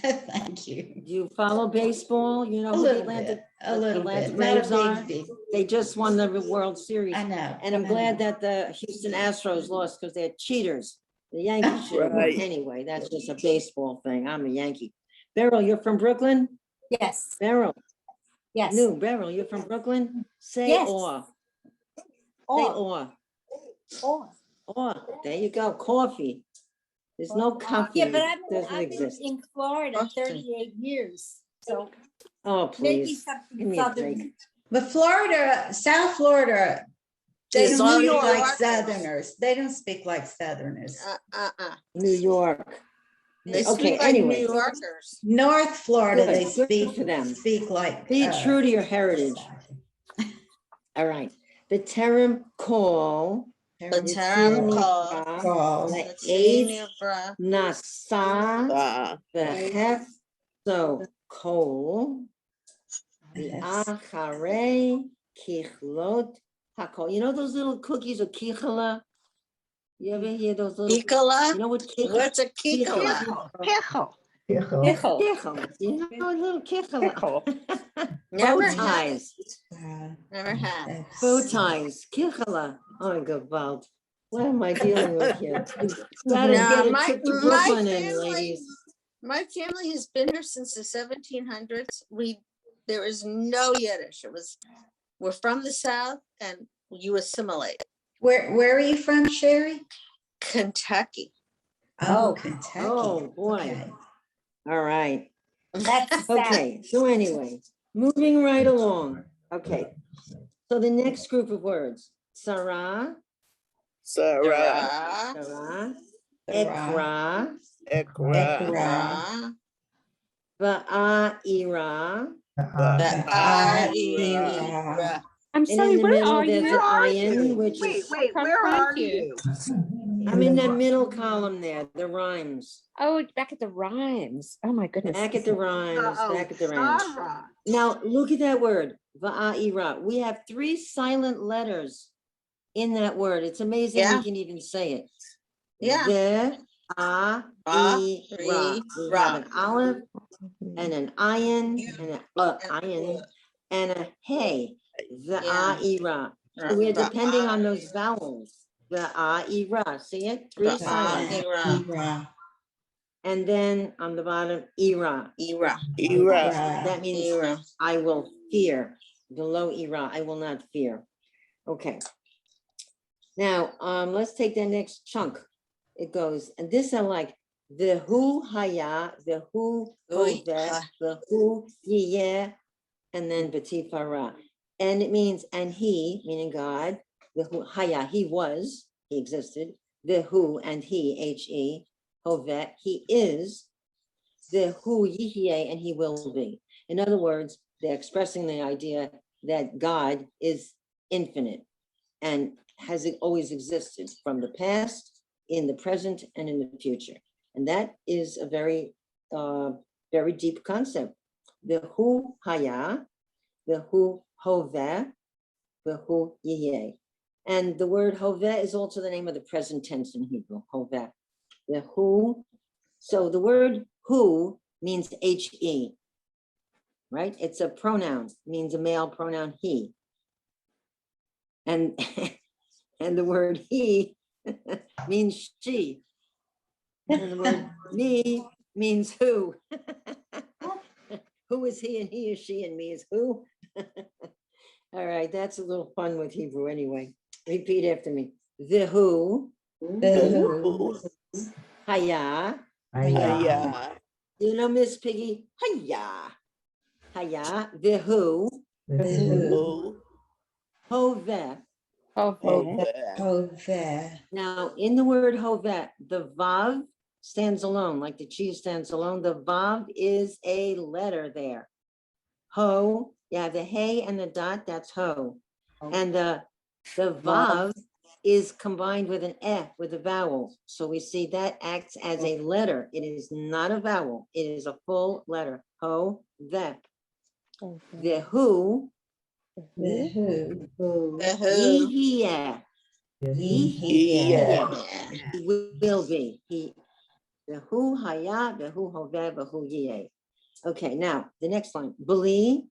Speaker 1: Thank you.
Speaker 2: Do you follow baseball? You know
Speaker 1: A
Speaker 2: who the
Speaker 1: little
Speaker 2: Atlanta,
Speaker 1: bit. A little
Speaker 2: Atlanta
Speaker 1: bit. Not
Speaker 2: Braves
Speaker 1: a
Speaker 2: are?
Speaker 1: big.
Speaker 2: They just won the World Series.
Speaker 1: I know.
Speaker 2: And I'm
Speaker 1: I
Speaker 2: glad
Speaker 1: know.
Speaker 2: that the Houston Astros lost because they're cheaters. The Yankees should have won. Anyway, that's just a baseball thing. I'm a Yankee. Beryl, you're from Brooklyn?
Speaker 3: Yes,
Speaker 2: Beryl,
Speaker 3: yes.
Speaker 2: no, Beryl, you're from Brooklyn? Say
Speaker 3: Yes.
Speaker 2: or. Say
Speaker 3: Or,
Speaker 2: or.
Speaker 3: or.
Speaker 2: There you go. Coffee. There's no coffee.
Speaker 3: Yeah, but
Speaker 2: Doesn't
Speaker 3: I've been
Speaker 2: exist.
Speaker 3: in Florida 38 years, so
Speaker 2: Oh,
Speaker 3: maybe
Speaker 2: please. Give
Speaker 3: something
Speaker 2: me a
Speaker 3: southern.
Speaker 2: break.
Speaker 1: But Florida, South Florida, they
Speaker 10: It's
Speaker 1: don't
Speaker 10: all
Speaker 1: speak
Speaker 10: New
Speaker 1: like
Speaker 10: Yorkers.
Speaker 1: Southerners. They don't speak like Southerners.
Speaker 2: New York.
Speaker 10: They
Speaker 2: Okay,
Speaker 10: speak like New
Speaker 2: anyway.
Speaker 10: Yorkers.
Speaker 1: North Florida,
Speaker 2: Good,
Speaker 1: they
Speaker 2: good for them.
Speaker 1: speak like.
Speaker 2: Be true to your heritage. All right. The term call.
Speaker 10: B'terem kol.
Speaker 1: Call.
Speaker 10: Nivra.
Speaker 2: Nasa. Behefzo kol. The achare kichlot hakol. You know those little cookies of kichala? You ever hear those little?
Speaker 10: Kikala?
Speaker 2: You know what kichala?
Speaker 10: What's a kikala?
Speaker 4: Pickle.
Speaker 7: Kichel.
Speaker 6: Kichel.
Speaker 2: Kichel, you know, a little kichel. Bow
Speaker 10: Never had it.
Speaker 2: ties,
Speaker 10: Never had.
Speaker 1: That's-
Speaker 2: bow ties, kichela. Oh, Gewalt. What am I dealing with here? Gotta
Speaker 10: No,
Speaker 2: get a
Speaker 10: my-
Speaker 2: trip to
Speaker 10: my
Speaker 2: Brooklyn in,
Speaker 10: family-
Speaker 2: ladies.
Speaker 10: My family has been here since the 1700s. There is no Yiddish. We're from the South and you assimilate.
Speaker 1: Where are you from, Sherry?
Speaker 10: Kentucky.
Speaker 1: Oh,
Speaker 2: Oh,
Speaker 1: Kentucky.
Speaker 2: oh, boy.
Speaker 1: Okay.
Speaker 2: All right.
Speaker 3: That's the
Speaker 2: Okay, so anyway, moving right along. Okay. So the next group of words, Sarah,
Speaker 10: Sarah.
Speaker 2: Sarah,
Speaker 1: Sarah.
Speaker 2: Ekra,
Speaker 1: Ekra.
Speaker 2: Va'ira.
Speaker 1: Ba'ira.
Speaker 6: I'm
Speaker 2: And
Speaker 6: sorry,
Speaker 2: in the
Speaker 6: where
Speaker 2: middle,
Speaker 6: are
Speaker 2: there's
Speaker 6: you?
Speaker 2: an
Speaker 4: Where are
Speaker 2: ayin,
Speaker 4: you?
Speaker 2: which
Speaker 4: Wait,
Speaker 2: is,
Speaker 4: wait,
Speaker 6: can't
Speaker 4: where
Speaker 6: find
Speaker 4: are
Speaker 6: you.
Speaker 4: you?
Speaker 2: I'm in the middle column there, the rhymes.
Speaker 6: Oh, back at the rhymes. Oh my goodness.
Speaker 2: Back at the rhymes,
Speaker 4: Oh,
Speaker 2: back at the rhymes.
Speaker 4: Sarah.
Speaker 2: Now, look at that word, va'ira. We have 3 silent letters in that word. It's amazing
Speaker 10: Yeah.
Speaker 2: we can even say it.
Speaker 10: Yeah.
Speaker 2: The, a, e, ra. We have an aleph and an ayin and an ayin and a hey. The
Speaker 10: Yeah.
Speaker 2: a, e, ra. So we're depending on those vowels. The a, e, ra. See it? 3 silent.
Speaker 1: Ba'ira.
Speaker 2: And then on the bottom, ira.
Speaker 10: Ira.
Speaker 2: That means
Speaker 10: Ira.
Speaker 2: I will fear. Below ira, I will not fear. Okay. Now, let's take the next chunk. It goes, and this I like. The who haya, the who
Speaker 10: Oy,
Speaker 2: hoveh, the who yeh, and then betifara. And it means, and he, meaning God, the who haya, he was, he existed. The who and he, he, hoveh, he is. The who yihye, and he will be. In other words, they're expressing the idea that God is infinite and has always existed from the past, in the present, and in the future. And that is a very, very deep concept. The hu haya, the hu hoveh, the hu yeh. And the word hoveh is also the name of the present tense in Hebrew, hoveh. The who, so the word who means he, right? It's a pronoun, means a male pronoun, he. And and the word he means she. And the word me means who. Who is he and he is she and me is who? All right, that's a little fun with Hebrew anyway. Repeat after me. The who,
Speaker 1: The who.
Speaker 2: haya.
Speaker 1: Haya.
Speaker 2: You know, Miss Piggy, haya. Haya, the who,
Speaker 1: The who.
Speaker 2: hoveh.
Speaker 1: Hoveh.
Speaker 2: Now, in the word hoveh, the vav stands alone, like the cheese stands alone. The vav is a letter there. Ho, you have the hey and the dot, that's ho. And the vav is combined with an eh, with a vowel. So we see that acts as a letter. It is not a vowel. It is a full letter. Ho, the. The who,
Speaker 1: The who.
Speaker 10: The who.
Speaker 2: yihye.
Speaker 1: Yihye.
Speaker 2: He will be. He, the who haya, the who hoveh, the who yeh. Okay, now the next line. Beli,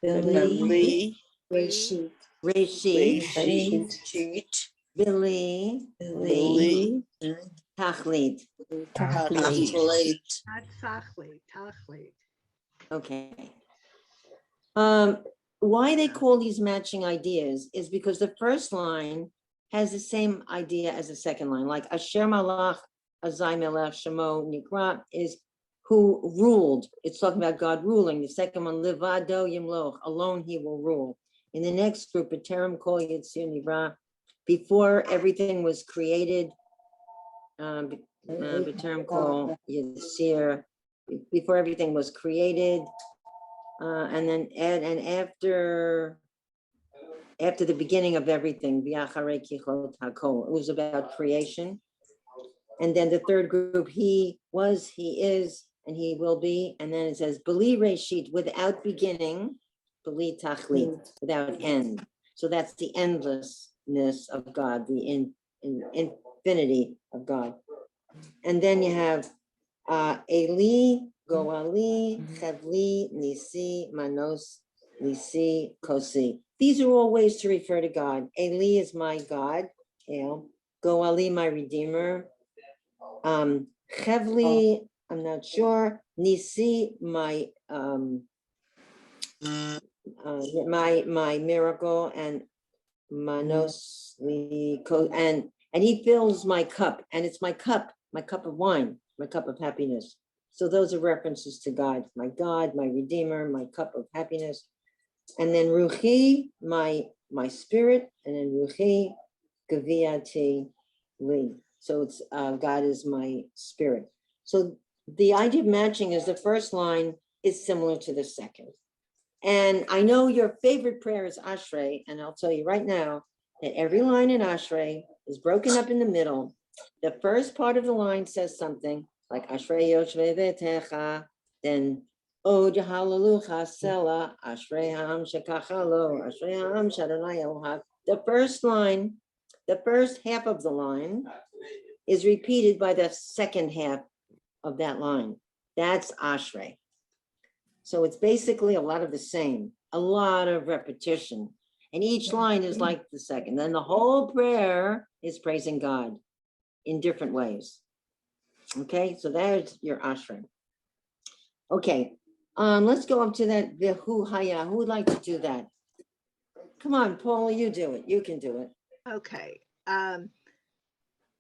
Speaker 1: Beli.
Speaker 3: Reshit.
Speaker 2: reshi,
Speaker 10: Cheat.
Speaker 2: beli,
Speaker 1: Beli.
Speaker 2: tachlit.
Speaker 10: Tachlit.
Speaker 4: Tachlit.
Speaker 2: Okay. Why they call these matching ideas is because the first line has the same idea as the second line, like Asher Malach Azai Melech Shemo Nikra is who ruled. It's talking about God ruling. The second one, Levado Yimloch, alone he will rule. In the next group, B'terem Kol Yitzir Nivra, before everything was created, B'terem Kol Yitzir, before everything was created, and then after the beginning of everything, V'acharei Kichot Hakol, it was about creation. And then the third group, he was, he is, and he will be. And then it says, Beli Reshit, without beginning, Beli Tachlit, without end. So that's the endlessness of God, the infinity of God. And then you have Eli, Goali, Chevli, Nisi, Manos, Nisi, Kosi. These are all ways to refer to God. Eli is my God, El. Goali, my Redeemer. Chevli, I'm not sure. Nisi, my my miracle, and Manos, and he fills my cup, and it's my cup of wine, my cup of happiness. So those are references to God, my Redeemer, my cup of happiness. And then Ruchi, my spirit, and then Ruchi, Gaviati, Li. So it's God is my spirit. So the idea of matching is the first line is similar to the second. And I know your favorite prayer is Ashrei, and I'll tell you right now that every line in Ashrei is broken up in the middle. The first part of the line says something like Ashrei Yoshvei Vetecha, then Od Hallelujah Sela, Ashrei Ha'am Shekachalo, Ashrei Ha'am Shadonai Elohav. The first line, the first half of the line is repeated by the second half of that line. That's Ashrei. So it's basically a lot of the same, a lot of repetition. And each line is like the second. Then the whole prayer is praising God in different ways. Okay, so there's your Ashrei. Okay, let's go up to that Vehu Haya. Who would like to do that? Come on, Paula, you do it. You can do it.
Speaker 4: Okay.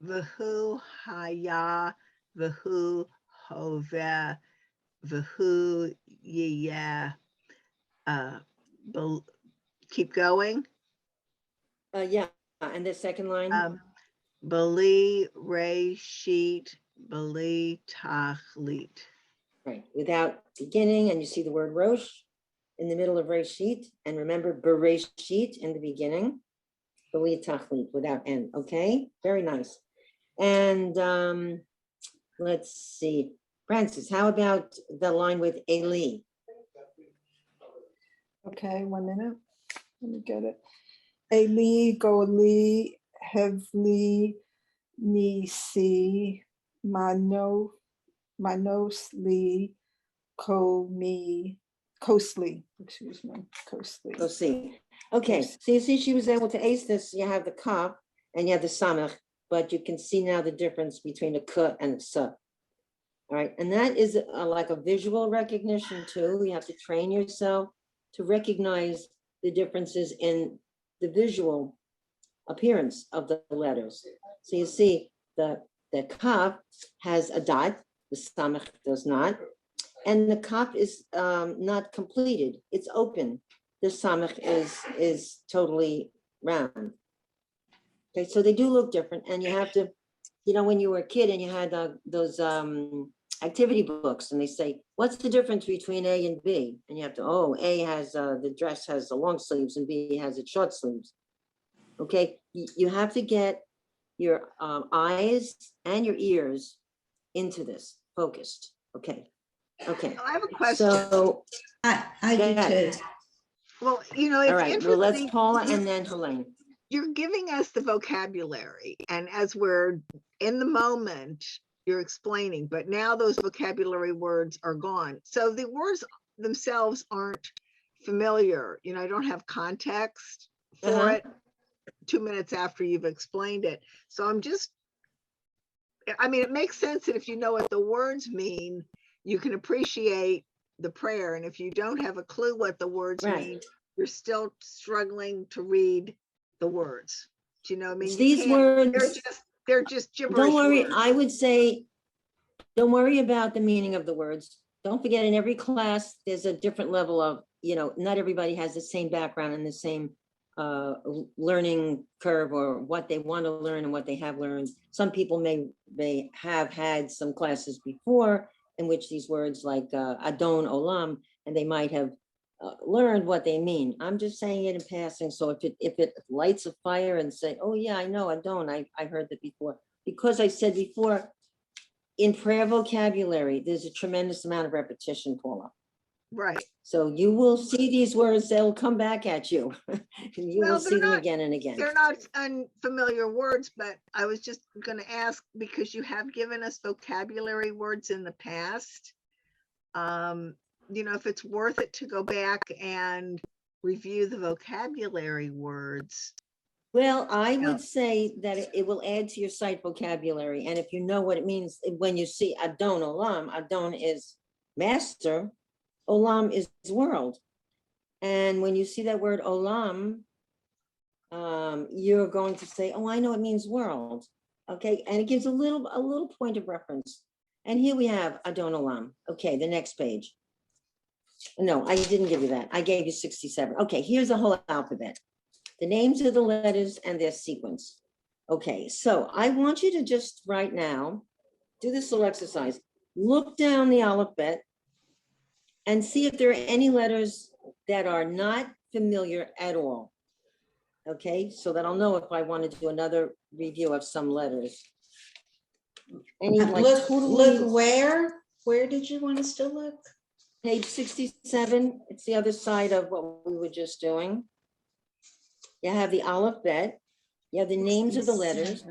Speaker 4: V'hu haya, v'hu hoveh, v'hu yiyeh. Keep going.
Speaker 2: Yeah, and the second line.
Speaker 4: Bali reshit, bali tachlit.
Speaker 2: Right, without beginning, and you see the word Rosh in the middle of Reshit, and remember Bereshit in the beginning, Bali Tachlit, without end. Okay, very nice. And let's see, Francis, how about the line with Eli?
Speaker 9: Okay, 1 minute. Let me get it. Eli, Goli, Hevli, Nisi, Manos, Li, Kosli, excuse me, Kosli.
Speaker 2: Go see. Okay, so you see she was able to ace this. You have the Kaf and you have the Samach, but you can see now the difference between a K and a Sa. All right, and that is like a visual recognition too. You have to train yourself to recognize the differences in the visual appearance of the letters. So you see the Kaf has a dot, the Samach does not, and the Kaf is not completed, it's open. The Samach is totally round. Okay, so they do look different, and you have to, you know, when you were a kid and you had those activity books, and they say, what's the difference between A and B? And you have to, oh, A has the dress has the long sleeves and B has its short sleeves. Okay, you have to get your eyes and your ears into this, focused. Okay, okay.
Speaker 4: I have a question.
Speaker 2: So,
Speaker 1: I
Speaker 2: Go
Speaker 1: do
Speaker 2: ahead.
Speaker 1: too.
Speaker 4: Well, you know,
Speaker 2: all
Speaker 4: it's
Speaker 2: right, well, let's
Speaker 4: interesting.
Speaker 2: Paula and then Helene.
Speaker 4: You're giving us the vocabulary, and as we're in the moment, you're explaining, but now those vocabulary words are gone. So the words themselves aren't familiar. You know, I don't have context for it 2 minutes after you've explained it. So I'm just, I mean, it makes sense that if you know what the words mean, you can appreciate the prayer. And if you don't have a clue what the words
Speaker 2: Right.
Speaker 4: mean, you're still struggling to read the words. Do you know what I mean?
Speaker 2: It's
Speaker 4: You
Speaker 2: these
Speaker 4: can't-
Speaker 2: words,
Speaker 4: they're just gibberish.
Speaker 2: don't worry,
Speaker 4: words.
Speaker 2: I would say, don't worry about the meaning of the words. Don't forget, in every class, there's a different level of, you know, not everybody has the same background and the same learning curve or what they want to learn and what they have learned. Some people may have had some classes before in which these words like Adon, Olam, and they might have learned what they mean. I'm just saying it in passing. So if it lights a fire and say, oh yeah, I know Adon, I heard that before. Because I said before, in prayer vocabulary, there's a tremendous amount of repetition, Paula.
Speaker 4: right.
Speaker 2: So you will see these words, they'll come back at you. You will
Speaker 4: Well,
Speaker 2: see
Speaker 4: they're
Speaker 2: them
Speaker 4: not-
Speaker 2: again and again.
Speaker 4: They're not unfamiliar words, but I was just gonna ask, because you have given us vocabulary words in the past. If it's worth it to go back and review the vocabulary words.
Speaker 2: Well, I
Speaker 4: Yeah.
Speaker 2: would say that it will add to your sight vocabulary, and if you know what it means, when you see Adon Olam, Adon is master, Olam is world. And when you see that word Olam, you're going to say, oh, I know it means world. Okay, and it gives a little point of reference. And here we have Adon Olam. Okay, the next page. No, I didn't give you that. I gave you 67. Okay, here's the whole alphabet. The names of the letters and their sequence. Okay, so I want you to just right now, do this little exercise. Look down the alphabet and see if there are any letters that are not familiar at all. Okay, so that I'll know if I want to do another review of some letters. Any like
Speaker 1: Look
Speaker 2: totally,
Speaker 1: where did you want us to look?
Speaker 2: page 67, it's the other side of what we were just doing. You have the alphabet, you have the names of the letters.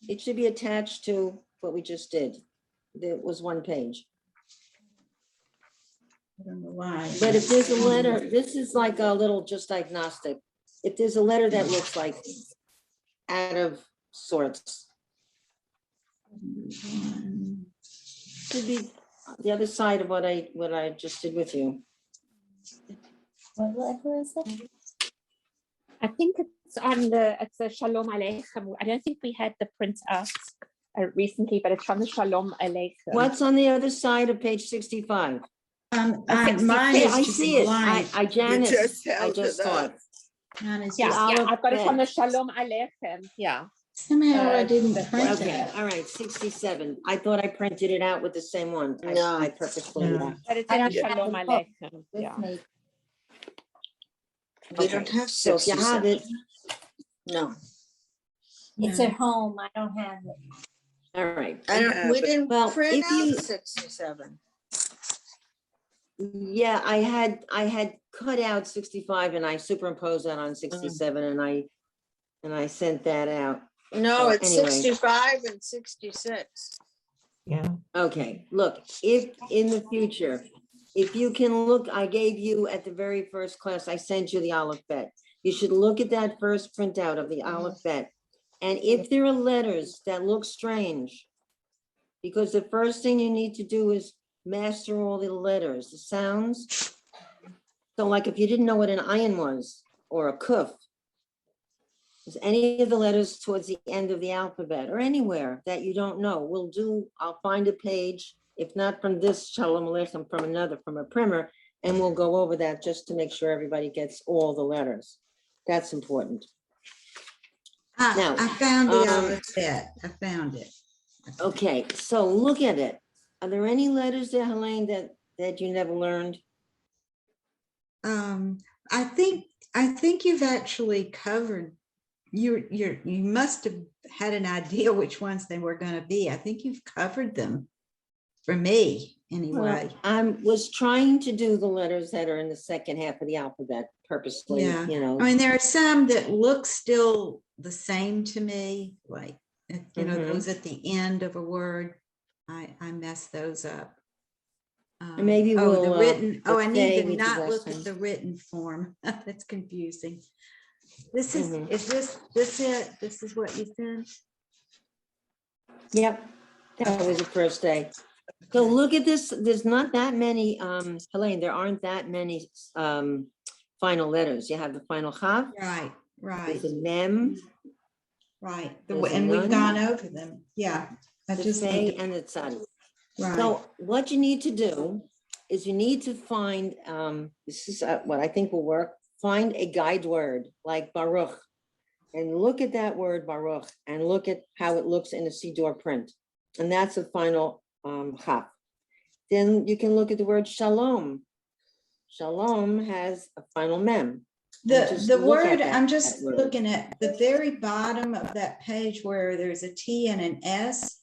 Speaker 2: It should be attached to what we just did. There was one page.
Speaker 1: I don't know why.
Speaker 2: But if there's a letter, this is like a little just diagnostic. If there's a letter that looks like out of sorts, should be the other side of what I just did with you.
Speaker 3: What letter is it?
Speaker 6: I think it's a Shalom Aleichem. I don't think we had the print out recently, but it's from the Shalom Aleichem.
Speaker 2: What's on the other side of page 65?
Speaker 1: Mine
Speaker 2: Yeah,
Speaker 1: is
Speaker 2: I
Speaker 1: just
Speaker 2: see it.
Speaker 1: blank.
Speaker 2: Janice, I just saw it.
Speaker 1: Mine is
Speaker 6: Yeah,
Speaker 1: just-
Speaker 6: yeah, I've got it from the
Speaker 2: alphabet.
Speaker 6: Shalom Aleichem. Yeah.
Speaker 1: Somehow I didn't print
Speaker 2: Okay,
Speaker 1: it.
Speaker 2: all right, 67. I thought I printed it out with the same one.
Speaker 10: No.
Speaker 2: I purposely.
Speaker 1: No.
Speaker 6: But it's
Speaker 3: I
Speaker 6: in the
Speaker 3: don't have
Speaker 6: Shalom
Speaker 3: the book
Speaker 6: Aleichem.
Speaker 3: with
Speaker 6: Yeah.
Speaker 3: me.
Speaker 10: We don't
Speaker 2: Okay,
Speaker 10: have
Speaker 2: so if you have
Speaker 10: 67.
Speaker 2: it,
Speaker 10: No,
Speaker 3: It's at home. I don't have it.
Speaker 2: all right.
Speaker 10: we didn't
Speaker 2: Well,
Speaker 10: print
Speaker 2: if you-
Speaker 10: out 67.
Speaker 2: Yeah, I had cut out 65 and I superimposed that on 67 and I sent that out.
Speaker 10: No,
Speaker 2: So
Speaker 10: it's
Speaker 2: anyway.
Speaker 10: 65 and 66.
Speaker 7: Yeah.
Speaker 2: Okay, look, if in the future, if you can look, I gave you at the very first class, I sent you the alphabet. You should look at that first printout of the alphabet. And if there are letters that look strange, because the first thing you need to do is master all the letters, the sounds. So like if you didn't know what an ayin was or a kuf, is any of the letters towards the end of the alphabet or anywhere that you don't know, I'll find a page, if not from this Shalom Aleichem, from another, from a primer, and we'll go over that just to make sure everybody gets all the letters. That's important. Now,
Speaker 1: I found the
Speaker 2: um,
Speaker 1: alphabet. I found it.
Speaker 2: Okay, so look at it. Are there any letters there, Helene, that you never learned?
Speaker 1: I think you've actually covered, you must have had an idea which ones they were going to be. I think you've covered them for me anyway.
Speaker 2: I was trying to do the letters that are in the second half of the alphabet purposely,
Speaker 1: Yeah.
Speaker 2: you know.
Speaker 1: I mean, there are some that look still the same to me, like,
Speaker 2: Mhm.
Speaker 1: those at the end of a word. I mess those up.
Speaker 2: And maybe
Speaker 1: the
Speaker 2: we'll,
Speaker 1: written, I
Speaker 2: let's
Speaker 1: need
Speaker 2: say
Speaker 1: to
Speaker 2: we did
Speaker 1: not
Speaker 2: last
Speaker 1: look
Speaker 2: time.
Speaker 1: at the written form. That's confusing. This is,
Speaker 2: Mhm.
Speaker 1: is this it? This is what you sent?
Speaker 2: Yep, that was the first day. So look at this, there's not that many, Helene, there aren't that many final letters. You have the final chaf,
Speaker 1: Right, right,
Speaker 2: there's a mem,
Speaker 1: right.
Speaker 2: There's a
Speaker 1: And we've
Speaker 2: nun,
Speaker 1: gone over them. Yeah. I
Speaker 2: the
Speaker 1: just
Speaker 2: fei,
Speaker 1: need to,
Speaker 2: and the tzadi.
Speaker 1: right.
Speaker 2: So what you need to do is you need to find, this is what I think will work, find a guide word like Baruch and look at that word Baruch and look at how it looks in a Siddur print. And that's the final chaf. Then you can look at the word Shalom. Shalom has a final mem. Just
Speaker 1: The
Speaker 2: look at
Speaker 1: word,
Speaker 2: that-
Speaker 1: I'm just
Speaker 2: that word.
Speaker 1: looking at the very bottom of that page where there's a T and an S.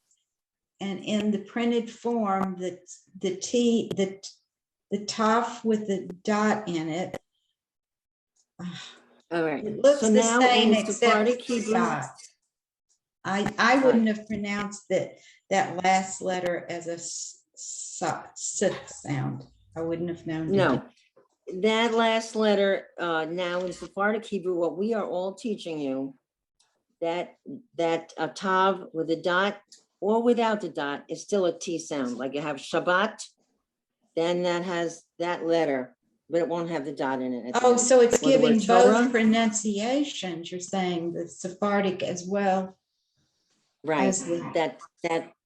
Speaker 1: and in the printed form, the T, the Taf with the dot in it.
Speaker 2: All right.
Speaker 1: It looks
Speaker 2: So
Speaker 1: the
Speaker 2: now
Speaker 1: same
Speaker 2: in Sephardic
Speaker 1: except the
Speaker 2: Hebrew,
Speaker 1: dot. I wouldn't have pronounced that last letter as a sound. I wouldn't have known. to
Speaker 2: no,
Speaker 1: do-
Speaker 2: that last letter, now in Sephardic Hebrew, what we are all teaching you, that tav with a dot or without the dot is still a T sound. Like you have Shabbat, then that has that letter, but it won't have the dot in it. at the
Speaker 1: Oh,
Speaker 2: end.
Speaker 1: so it's
Speaker 2: Or the word
Speaker 1: giving both
Speaker 2: Torah.
Speaker 1: pronunciations. You're saying the Sephardic as well.
Speaker 2: Right,
Speaker 1: as the-
Speaker 2: that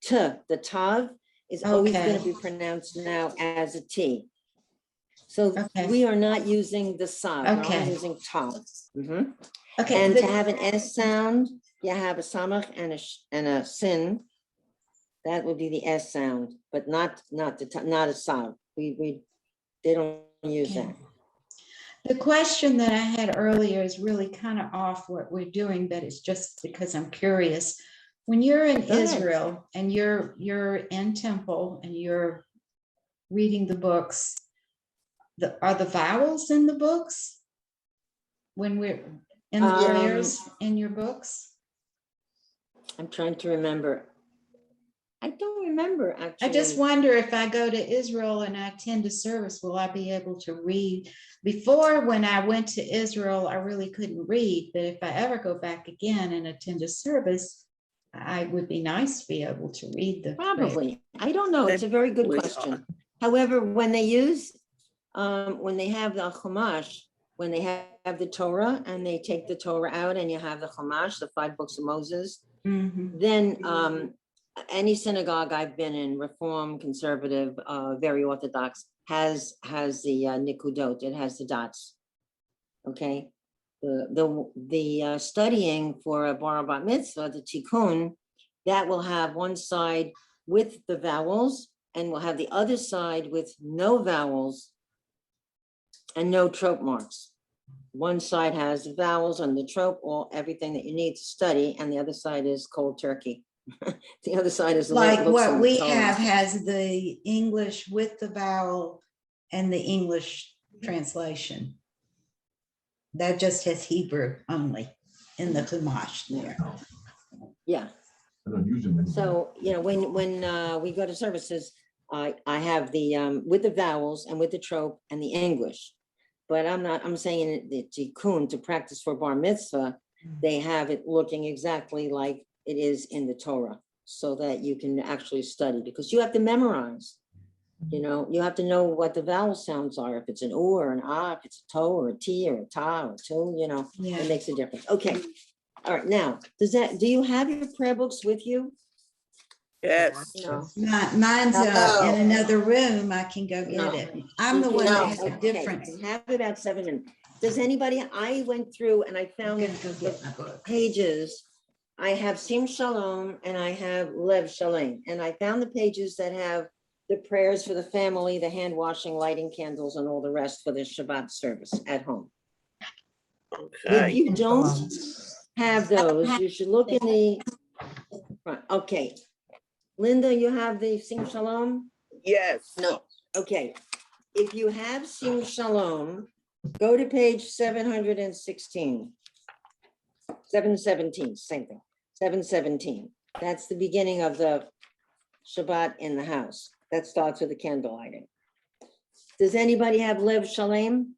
Speaker 2: t, the tav is always going to
Speaker 1: Okay.
Speaker 2: be pronounced now as a T. So
Speaker 1: Okay.
Speaker 2: we are not using the sav, we're
Speaker 1: Okay.
Speaker 2: only using tav. Mhm.
Speaker 1: Okay.
Speaker 2: And
Speaker 1: the-
Speaker 2: to have an S sound, you have a samach and a sin. That would be the S sound, but not a sav. They don't use
Speaker 1: Okay.
Speaker 2: that.
Speaker 1: The question that I had earlier is really kind of off what we're doing, but it's just because I'm curious. When you're in
Speaker 2: Go ahead.
Speaker 1: Israel and you're in temple and you're reading the books, are the vowels in the books? When we're in the prayers in your books?
Speaker 2: I'm trying to remember. I don't remember actually.
Speaker 1: I just wonder if I go to Israel and I attend a service, will I be able to read? Before, when I went to Israel, I really couldn't read, but if I ever go back again and attend a service, I would be nice to be able to read the prayer.
Speaker 2: Probably. I don't know. It's a very good question. However, when they use, when they have the Chumash, when they have the Torah and they take the Torah out and you have the Chumash, the 5 books of Moses,
Speaker 1: Mhm.
Speaker 2: then any synagogue I've been in, Reform, Conservative, very Orthodox, has the nikudot, it has the dots. Okay? The studying for a bar bat mitzvah, the tikkun, that will have one side with the vowels and will have the other side with no vowels and no trope marks. One side has the vowels and the trope, everything that you need to study, and the other side is cold turkey. The other side is the
Speaker 1: Like
Speaker 2: books
Speaker 1: what
Speaker 2: and the
Speaker 1: we
Speaker 2: Torah.
Speaker 1: have has the English with the vowel and the English translation. That just has Hebrew only in the Chumash there.
Speaker 2: Yeah. So, when we go to services, I have the with the vowels and with the trope and the English. But I'm saying the tikkun to practice for bar mitzvah, they have it looking exactly like it is in the Torah, so that you can actually study, because you have to memorize. You have to know what the vowel sounds are, if it's an u or an ah, if it's a to or a t or a ta or tu,
Speaker 1: Yeah.
Speaker 2: it makes a difference. Okay. All right, now, do you have your prayer books with you?
Speaker 5: Yes.
Speaker 2: No.
Speaker 1: Mine's
Speaker 10: No.
Speaker 1: in another room. I can go
Speaker 2: No.
Speaker 1: get it. I'm the one
Speaker 10: No.
Speaker 1: that has a
Speaker 2: Okay,
Speaker 1: different.
Speaker 2: you have about 7 minutes. Does anybody, I went through and I
Speaker 1: I'm
Speaker 2: found
Speaker 1: gonna go get my book.
Speaker 2: pages. I have Sim Shalom and I have Lev Shalem. And I found the pages that have the prayers for the family, the hand washing, lighting candles, and all the rest for the Shabbat service at home. If
Speaker 5: Okay.
Speaker 2: you don't have those, you should look in the front. Okay. Linda, you have the Sim Shalom?
Speaker 5: Yes.
Speaker 10: No.
Speaker 2: Okay. If you have Sim Shalom, go to page 716. 717, same thing. 717. That's the beginning of the Shabbat in the house. That starts with the candle lighting. Does anybody have Lev Shalem?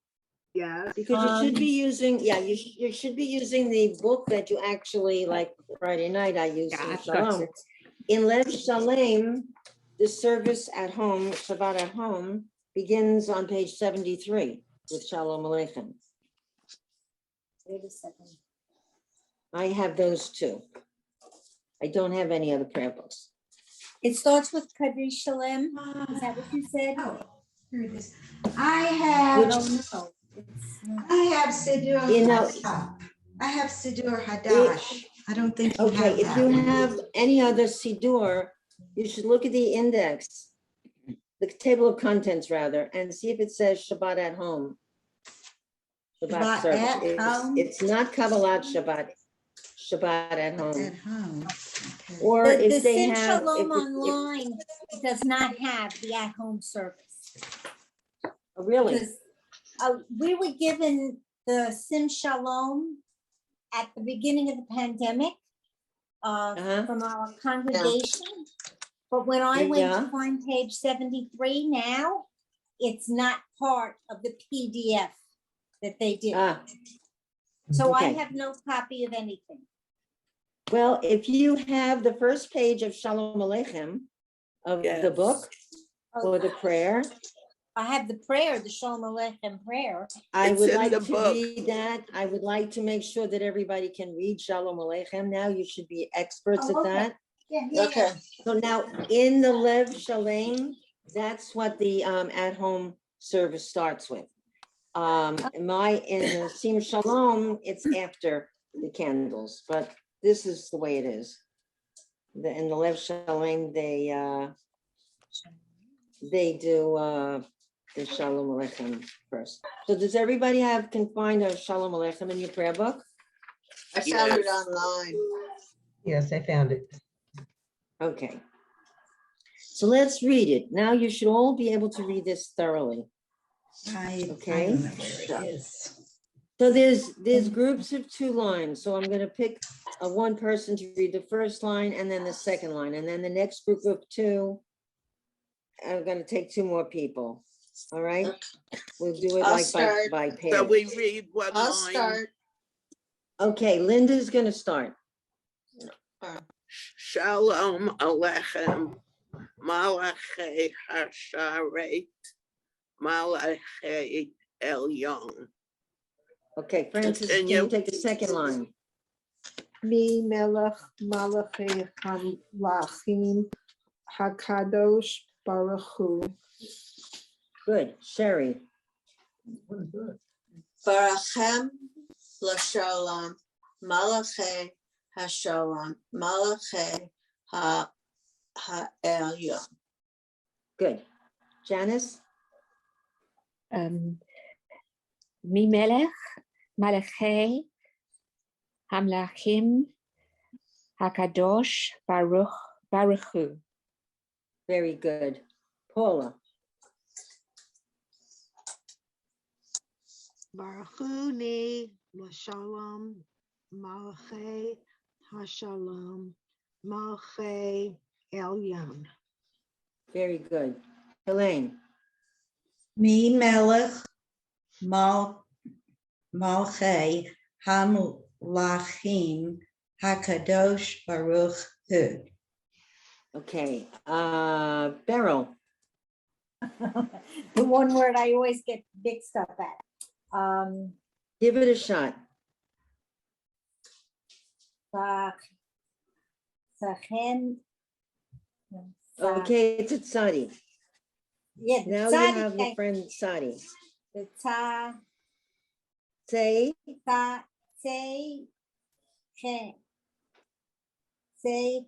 Speaker 4: Yes.
Speaker 2: Because you should be using, you should be using the book that you actually, like Friday night, I used Sim Shalom. In Lev Shalem, the service at home, Shabbat at home, begins on page 73 with Shalom Aleichem.
Speaker 3: Wait a second.
Speaker 2: I have those two. I don't have any other prayer books.
Speaker 3: It starts with Kadri Shalem. Is that what you said?
Speaker 1: Oh, here it is. I have Siddur. I have Siddur Hadash. I don't think you
Speaker 2: Okay,
Speaker 1: have
Speaker 2: if
Speaker 1: that
Speaker 2: you
Speaker 1: one.
Speaker 2: have any other Siddur, you should look at the index, the table of contents rather, and see if it says Shabbat at home.
Speaker 1: Shabbat
Speaker 2: service.
Speaker 1: at home?
Speaker 2: It's not Kabbalat Shabbat. Shabbat at home.
Speaker 1: At home. Okay.
Speaker 2: Or
Speaker 3: The
Speaker 2: if they
Speaker 3: Sim
Speaker 2: have.
Speaker 3: Shalom
Speaker 2: if-
Speaker 3: online does not have the at-home service.
Speaker 2: oh, Really?
Speaker 3: Because we were given the Sim Shalom at the beginning of the pandemic
Speaker 2: Uh-huh.
Speaker 3: from our congregation. But when I went
Speaker 2: Yeah.
Speaker 3: to find page 73 now, it's not part of the PDF that they did.
Speaker 2: Ah,
Speaker 3: So I
Speaker 2: okay.
Speaker 3: have no copy of anything.
Speaker 2: well, if you have the first page of Shalom Aleichem of the
Speaker 5: Yes.
Speaker 2: book or the prayer,
Speaker 3: I have the prayer, the Shalom Aleichem prayer.
Speaker 2: I
Speaker 5: It's
Speaker 2: would
Speaker 5: in
Speaker 2: like
Speaker 5: the
Speaker 2: to
Speaker 5: book.
Speaker 2: read that. I would like to make sure that everybody can read Shalom Aleichem now. You should be experts
Speaker 3: Oh,
Speaker 2: at
Speaker 3: okay.
Speaker 2: that.
Speaker 3: Yeah.
Speaker 10: Okay,
Speaker 2: So now in the Lev Shalem, that's what the at-home service starts with. In the Sim Shalom, it's after the candles, but this is the way it is. In the Lev Shalem, they do the Shalom Aleichem first. So does everybody can find a Shalom Aleichem in your prayer book?
Speaker 10: I found it
Speaker 5: Yes.
Speaker 10: online.
Speaker 7: Yes, I found it.
Speaker 2: Okay. So let's read it. Now you should all be able to read this thoroughly.
Speaker 1: I
Speaker 2: Okay.
Speaker 1: don't know where it is.
Speaker 2: So there's groups of 2 lines. So I'm gonna pick one person to read the first line and then the second line. And then the next group of 2, I'm gonna take 2 more people. All right? We'll do it
Speaker 10: I'll
Speaker 2: like
Speaker 10: start.
Speaker 2: by
Speaker 5: So
Speaker 2: pair.
Speaker 5: we read one
Speaker 10: I'll
Speaker 5: line.
Speaker 10: start.
Speaker 2: Okay, Linda's gonna start.
Speaker 5: Shalom Aleichem, Malachi Hasharet, Malachi Elyon.
Speaker 2: Okay, Francis, can
Speaker 5: Continue.
Speaker 2: you take the second line?
Speaker 9: Mi melech malachi hamlachim hakadosh baruch hu.
Speaker 2: Good, Sherry.
Speaker 10: Barachem l'shalom, malachi hashalom, malachi ha'elyon.
Speaker 2: Good. Janice?
Speaker 6: Mimelech, Malachi, Hamlachim, Hakadosh, Baruch Hu.
Speaker 2: Very good. Paula?
Speaker 4: Baruchuni, Shalom, Malachi, Hashalom, Malachi, Elyon.
Speaker 2: Very good. Elaine?
Speaker 1: Me melech malchei hamlachim hakadosh baruch hu.
Speaker 2: Okay, Beryl?
Speaker 3: The one word I always get mixed up at.
Speaker 2: Give it a shot.
Speaker 3: Sachen.
Speaker 2: Okay, it's at Sadi.
Speaker 3: Yeah,
Speaker 2: Now you have your friend Sadi.
Speaker 3: the ta,
Speaker 2: Say,
Speaker 3: say, chem,
Speaker 2: say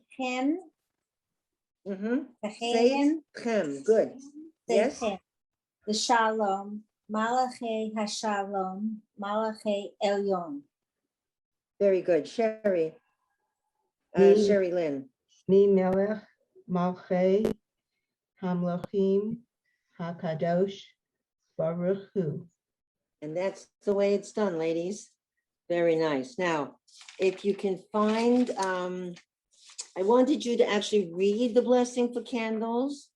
Speaker 2: chem, good. Yes?
Speaker 3: the shalom, malachi hashalom, malachi elyon.
Speaker 2: Very good. Sherry?
Speaker 7: Me.
Speaker 2: Sherry Lynn?
Speaker 7: Mi melech malchei hamlachim hakadosh baruch hu.
Speaker 2: And that's the way it's done, ladies. Very nice. Now, if you can find, I wanted you to actually read the blessing for candles.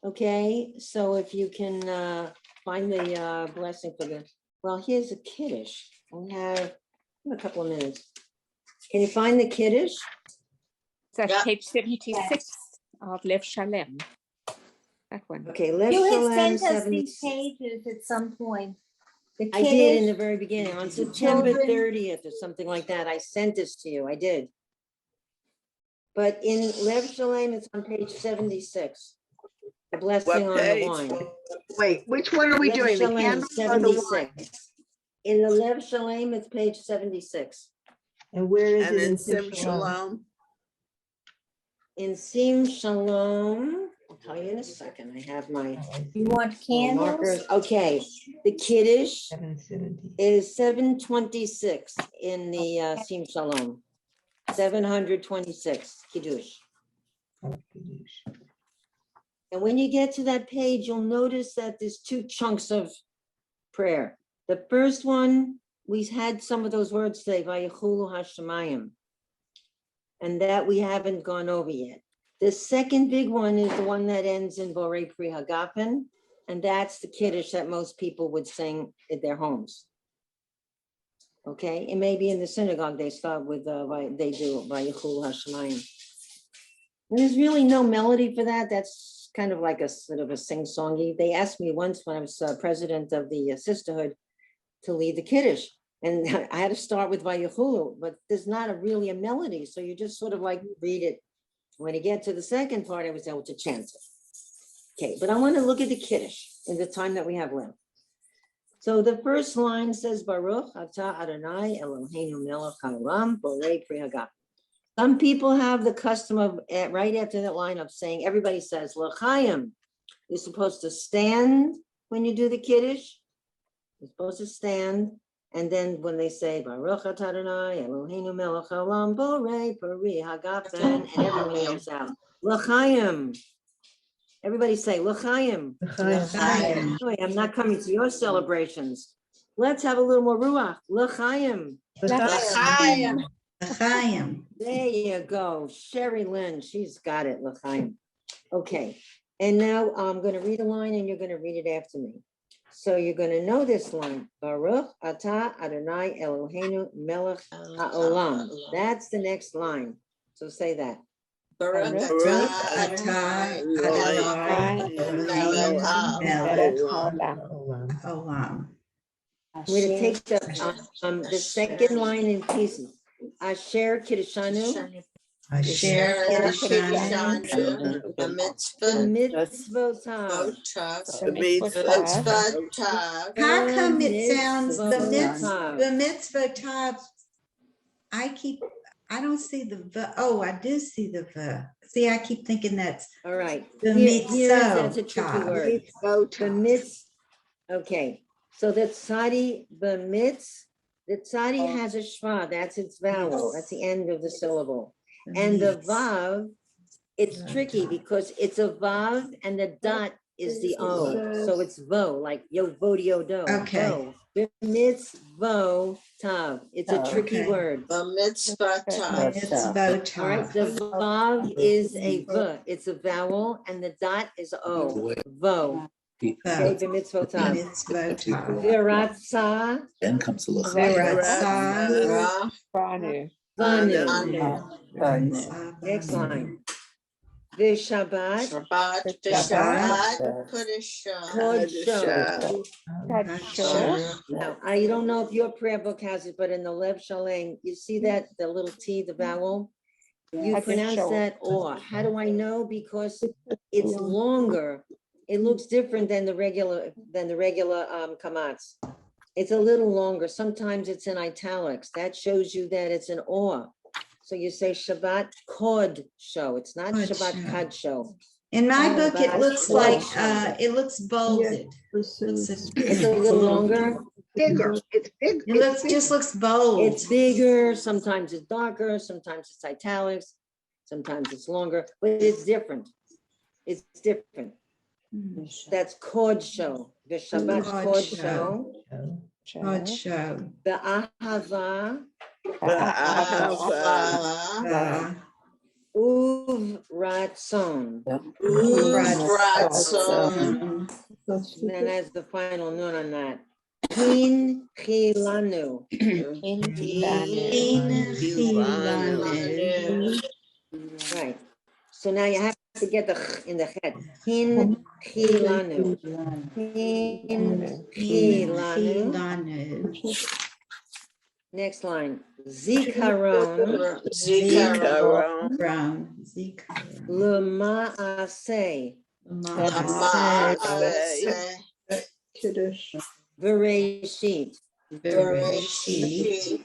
Speaker 2: Okay, so if you can find the blessing for the, well, here's a kiddush. We have a couple of minutes. Can you find the kiddush?
Speaker 6: That's
Speaker 10: Yeah.
Speaker 6: page 76 of Lev Shalem. That one.
Speaker 2: Okay, let's
Speaker 3: You
Speaker 2: show
Speaker 3: had
Speaker 2: them
Speaker 3: sent us
Speaker 2: 70.
Speaker 3: these pages at some point. The
Speaker 2: I did in the
Speaker 3: kiddush,
Speaker 2: very beginning, on September
Speaker 3: children.
Speaker 2: 30th or something like that. I sent this to you. I did. But in Lev Shalem, it's on page 76. The blessing
Speaker 5: What
Speaker 2: on the
Speaker 5: page?
Speaker 2: wine.
Speaker 4: Wait, which one are we
Speaker 2: Lev
Speaker 4: doing? The
Speaker 2: Shalem,
Speaker 4: candles or the wine?
Speaker 2: 76. In the Lev Shalem, it's page 76.
Speaker 7: And where is
Speaker 5: And
Speaker 7: it
Speaker 5: in
Speaker 7: in
Speaker 5: Sim Shalom,
Speaker 2: In Sim Shalom, I'll tell you in a second. I have my
Speaker 3: You want
Speaker 2: my
Speaker 3: candles?
Speaker 2: markers. Okay, the Kiddush
Speaker 7: 770.
Speaker 2: is 726 in the Sim Shalom. 726, Kiddush.
Speaker 7: Oh, Kiddush.
Speaker 2: And when you get to that page, you'll notice that there's two chunks of prayer. The first one, we had some of those words today, Vayichulu Hashemayim. And that we haven't gone over yet. The second big one is the one that ends in Borei Pri Hagafen, and that's the Kiddush that most people would sing at their homes. Okay, and maybe in the synagogue, they start with, they do Vayichulu Hashemayim. And there's really no melody for that. That's kind of like a sort of a sing-songy. They asked me once when I was president of the sisterhood to lead the Kiddush. And I had to start with Vayichulu, but there's not really a melody. So you just sort of like read it. When you get to the second part, I was able to chant it. Okay, but I want to look at the Kiddush in the time that we have left. So the first line says, Baruch atah Adonai Eloheinu melech haolam borei pri hagafen. Some people have the custom of, right after that line of saying, everybody says, L'chaim. You're supposed to stand when you do the Kiddush. You're supposed to stand. And then when they say, Baruch atah Adonai Eloheinu melech haolam borei pri hagafen, and everyone yells out, L'chaim. Everybody say, L'chaim.
Speaker 1: L'chaim.
Speaker 2: Wait, I'm not coming to your celebrations. Let's have a little more ruach. L'chaim.
Speaker 10: L'chaim.
Speaker 1: L'chaim.
Speaker 2: There you go. Sherry Lynn, she's got it, L'chaim. Okay, and now I'm going to read a line and you're going to read it after me. So you're going to know this line. Baruch atah Adonai Eloheinu melech haolam. That's the next line. So say that.
Speaker 10: Baruch
Speaker 1: Baruch
Speaker 10: atah
Speaker 1: atah
Speaker 10: Adonai
Speaker 1: Adonai
Speaker 10: melech
Speaker 1: Melech Olam.
Speaker 2: We're going to take the second line in pieces. Asher Kiddushanu.
Speaker 1: Asher
Speaker 10: Kiddushanu, a mitzvah,
Speaker 2: Mitzvotav.
Speaker 10: mitzvotav.
Speaker 1: How come it sounds,
Speaker 2: Mitzvotav.
Speaker 1: the mitzvah tav, I don't see the v, oh, I do see the v. See, I keep thinking that's
Speaker 2: All right.
Speaker 1: the
Speaker 2: That's a tricky
Speaker 1: mitzvah.
Speaker 2: word. The mitz, okay, so the tzadi, the mitz, the tzadi has a shva, that's its vowel, that's the end of the syllable. And the vav, it's tricky because it's a vav and the dot is the o, so it's vo, like yo vodio do.
Speaker 1: Okay.
Speaker 2: Vo. The mitzvo tav, it's a tricky
Speaker 1: Okay.
Speaker 2: word.
Speaker 10: The mitzvah tav.
Speaker 1: Mitzvah
Speaker 2: All right,
Speaker 1: tav.
Speaker 2: the vav is a v, it's a vowel, and the dot is o, vo. Okay, the mitzvot tav.
Speaker 1: Mitzvah tav.
Speaker 2: Viratza,
Speaker 11: Then comes the l'chaim.
Speaker 1: Viratza.
Speaker 6: Banu.
Speaker 2: vanu. Next line. Vishabbat,
Speaker 10: Shabbat,
Speaker 6: Shabbat.
Speaker 10: Kodesh,
Speaker 2: Kodsho. Now, I don't know if your prayer book has it, but in the Lev Shalem, you see that, the little T, the vowel? You pronounce that or. How do I know? Because it's longer. It looks different than the regular kamatz. It's a little longer. Sometimes it's in italics. That shows you that it's an or. So you say Shabbat Kod Show. It's not
Speaker 1: Kod
Speaker 2: Shabbat
Speaker 1: Show.
Speaker 2: Kad Show.
Speaker 1: In my
Speaker 2: Oh,
Speaker 1: book, it
Speaker 2: that's
Speaker 1: looks
Speaker 2: cool.
Speaker 1: like, it looks bolded.
Speaker 2: It's a little longer.
Speaker 4: Bigger, it's big.
Speaker 1: It looks, just looks bold.
Speaker 2: It's bigger. Sometimes it's darker. Sometimes it's italics. Sometimes it's longer, but it's different. It's different. That's Kod Show. The Shabbat
Speaker 1: Kod
Speaker 2: Kod
Speaker 1: Show.
Speaker 2: Show.
Speaker 1: Kod Show.
Speaker 2: The Ahava Uv Ratzon.
Speaker 10: Ratzon.
Speaker 2: Then as the final note on that. Hin Chilanu. Right. So now you have to get the ch in the head. Hin Chilanu. Hin Chilanu. Next line. Zikaron.
Speaker 10: Zikaron.
Speaker 2: L'maaseh.
Speaker 10: Maaseh.
Speaker 9: Kiddush.
Speaker 2: Bereshit.
Speaker 10: Bereshit.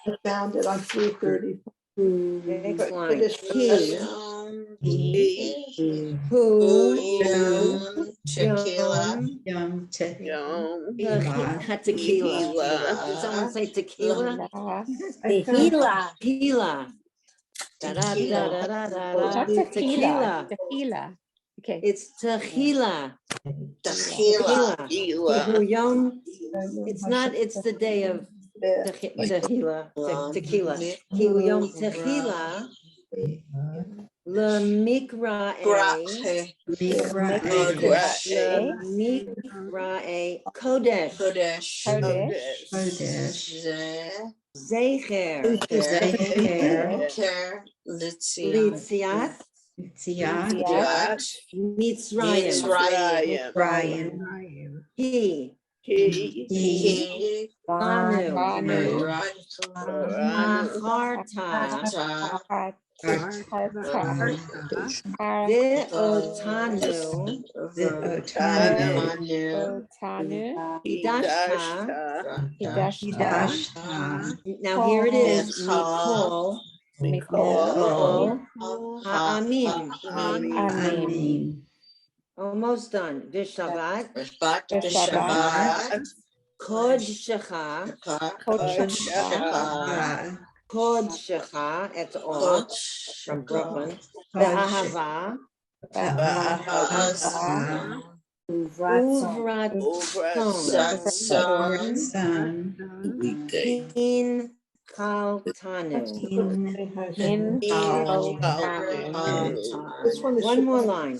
Speaker 9: I found it on 330.
Speaker 2: Next line.
Speaker 9: Kiddush.
Speaker 2: Who.
Speaker 10: Yom tequila.
Speaker 1: Yom
Speaker 2: Tequila. Did someone say tequila?
Speaker 3: Tequila.
Speaker 2: Tequila. Da-da-da-da-da-da.
Speaker 6: Not tequila,
Speaker 2: Tequila.
Speaker 6: tequila. Okay.
Speaker 2: It's tequila.
Speaker 10: Tequila.
Speaker 2: Kihuyom. It's not, it's the day of tequila. Tequila. Kihuyom tequila. Le mikra kodesh. Zecher. Litziat. Mitzrayim.
Speaker 1: Brian.
Speaker 2: He. Anu. Acharta. Ve'otanu. Hidashta. Now here it is. Mikol. Ha'amim.
Speaker 1: Amen.
Speaker 2: Almost done. Vishavat. Kod shecha. Kod shecha. It's all from Brooklyn. Be'ahava. Uvrat
Speaker 1: Son.
Speaker 2: in kaltanu.
Speaker 9: This one is.
Speaker 2: One more line.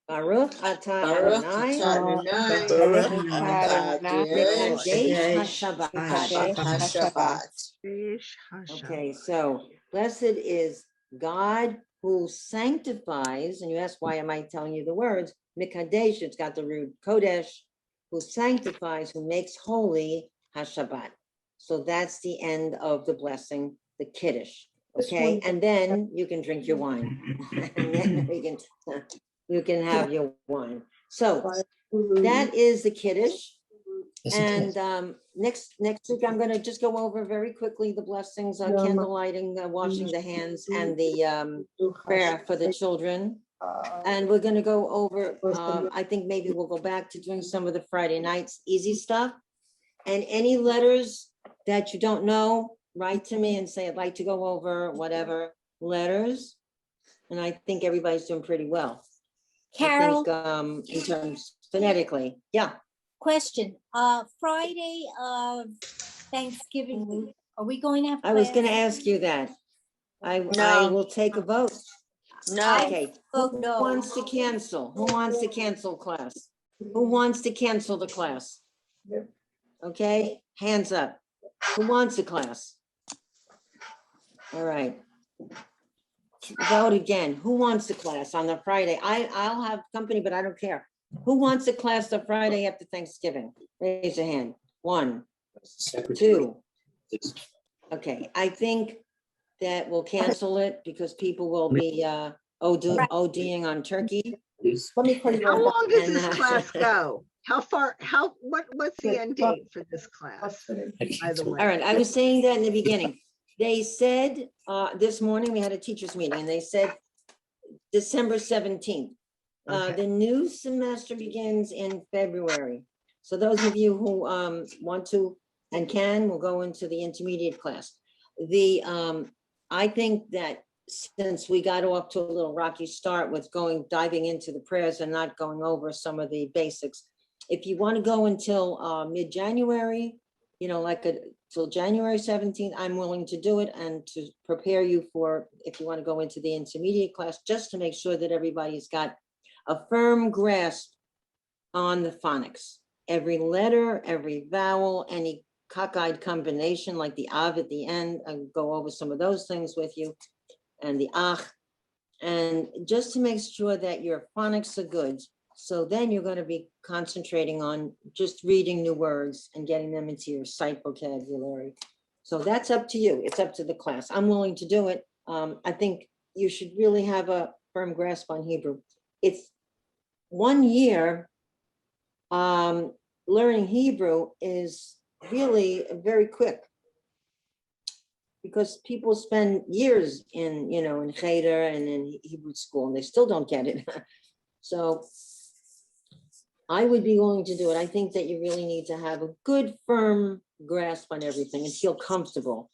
Speaker 2: Baruch atah Adonai mekadesh hashabbat. Okay, so blessed is God who sanctifies, and you ask, why am I telling you the words? Mikadesh, it's got the root Kodesh, who sanctifies, who makes holy Hashabbat. So that's the end of the blessing, the Kiddush. Okay, and then you can drink your wine. And then you can have your wine. So that is the Kiddush. And next week, I'm going to just go over very quickly the blessings, candle lighting, washing the hands, and the prayer for the children. And we're going to go over, I think maybe we'll go back to doing some of the Friday nights, easy stuff. And any letters that you don't know, write to me and say, I'd like to go over whatever letters. And I think everybody's doing pretty well.
Speaker 3: Carol,
Speaker 2: I think, in terms phonetically, yeah.
Speaker 3: question, Friday of Thanksgiving week, are we going to have?
Speaker 2: I was
Speaker 3: class?
Speaker 2: gonna ask you that. I
Speaker 10: No.
Speaker 2: will take a vote.
Speaker 10: No,
Speaker 2: Okay,
Speaker 3: vote
Speaker 2: who
Speaker 3: no.
Speaker 2: wants to cancel? Who wants to cancel class? Who wants to cancel the class? Okay, hands up. Who wants the class? All right. Vote again. Who wants the class on the Friday? I'll have company, but I don't care. Who wants the class the Friday after Thanksgiving? Raise your hand. 1, 2. Okay, I think that we'll cancel it because people will be ODing on turkey.
Speaker 9: Let me tell you.
Speaker 4: How long does
Speaker 2: And,
Speaker 4: this class go? How far, what's the end date for this class, by the way?
Speaker 2: All right, I was saying that in the beginning. They said, this morning we had a teachers meeting and they said December 17th.
Speaker 4: Okay.
Speaker 2: The new semester begins in February. So those of you who want to and can will go into the intermediate class. I think that since we got off to a little rocky start with diving into the prayers and not going over some of the basics, if you want to go until mid-January, till January 17th, I'm willing to do it and to prepare you for, if you want to go into the intermediate class, just to make sure that everybody's got a firm grasp on the phonics. Every letter, every vowel, any cockeyed combination like the av at the end, I'll go over some of those things with you, and the ach, and just to make sure that your phonics are good. So then you're going to be concentrating on just reading new words and getting them into your sight vocabulary. So that's up to you. It's up to the class. I'm willing to do it. I think you should really have a firm grasp on Hebrew. It's 1 year. Learning Hebrew is really very quick because people spend years in Cheder and in Hebrew school and they still don't get it. So I would be willing to do it. I think that you really need to have a good, firm grasp on everything and feel comfortable.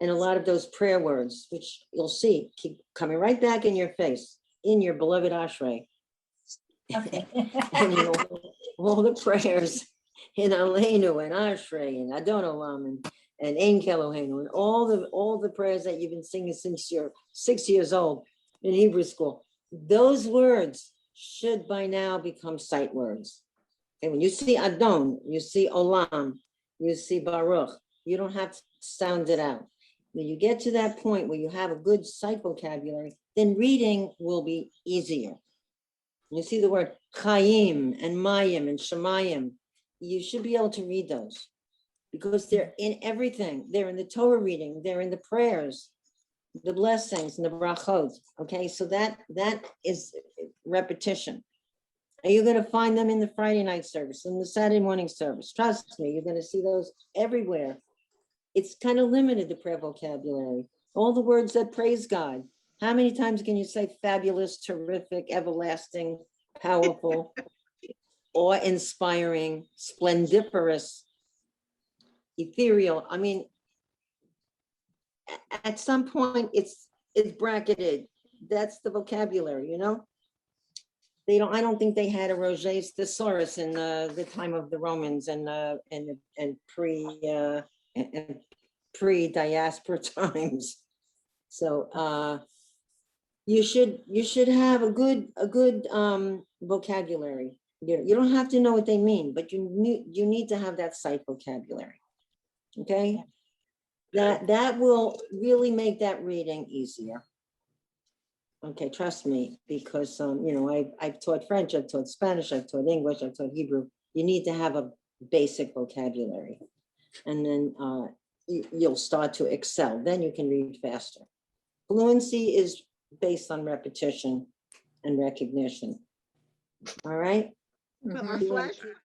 Speaker 2: And a lot of those prayer words, which you'll see, keep coming right back in your face, in your beloved Ashrei.
Speaker 3: Okay.
Speaker 2: And you know, all the prayers in Aleinu and Ashrei and Adon Olam and Ein Kelohenu and all the prayers that you've been singing since you're 6 years old in Hebrew school. Those words should by now become sight words. And when you see Adon, you see Olam, you see Baruch, you don't have to sound it out. When you get to that point where you have a good sight vocabulary, then reading will be easier. You see the word Chaim and Mayim and Shemayim, you should be able to read those because they're in everything. They're in the Torah reading, they're in the prayers, the blessings and the brachot. Okay, so that is repetition. And you're going to find them in the Friday night service, in the Saturday morning service. Trust me, you're going to see those everywhere. It's kind of limited, the prayer vocabulary. All the words that praise God. How many times can you say fabulous, terrific, everlasting, powerful, awe-inspiring, splendiferous, ethereal? I mean, at some point it's bracketed. That's the vocabulary, you know? I don't think they had a Roget's thesaurus in the time of the Romans and pre-diaspora times. So you should have a good vocabulary. You don't have to know what they mean, but you need to have that sight vocabulary. Okay, that will really make that reading easier. Okay, trust me, because you know, I've taught French, I've taught Spanish, I've taught English, I've taught Hebrew. You need to have a basic vocabulary, and then you'll start to excel. Then you can read faster. Fluency is based on repetition and recognition. All right.
Speaker 4: But
Speaker 10: Mhm.
Speaker 4: my
Speaker 2: You want-
Speaker 4: flashcards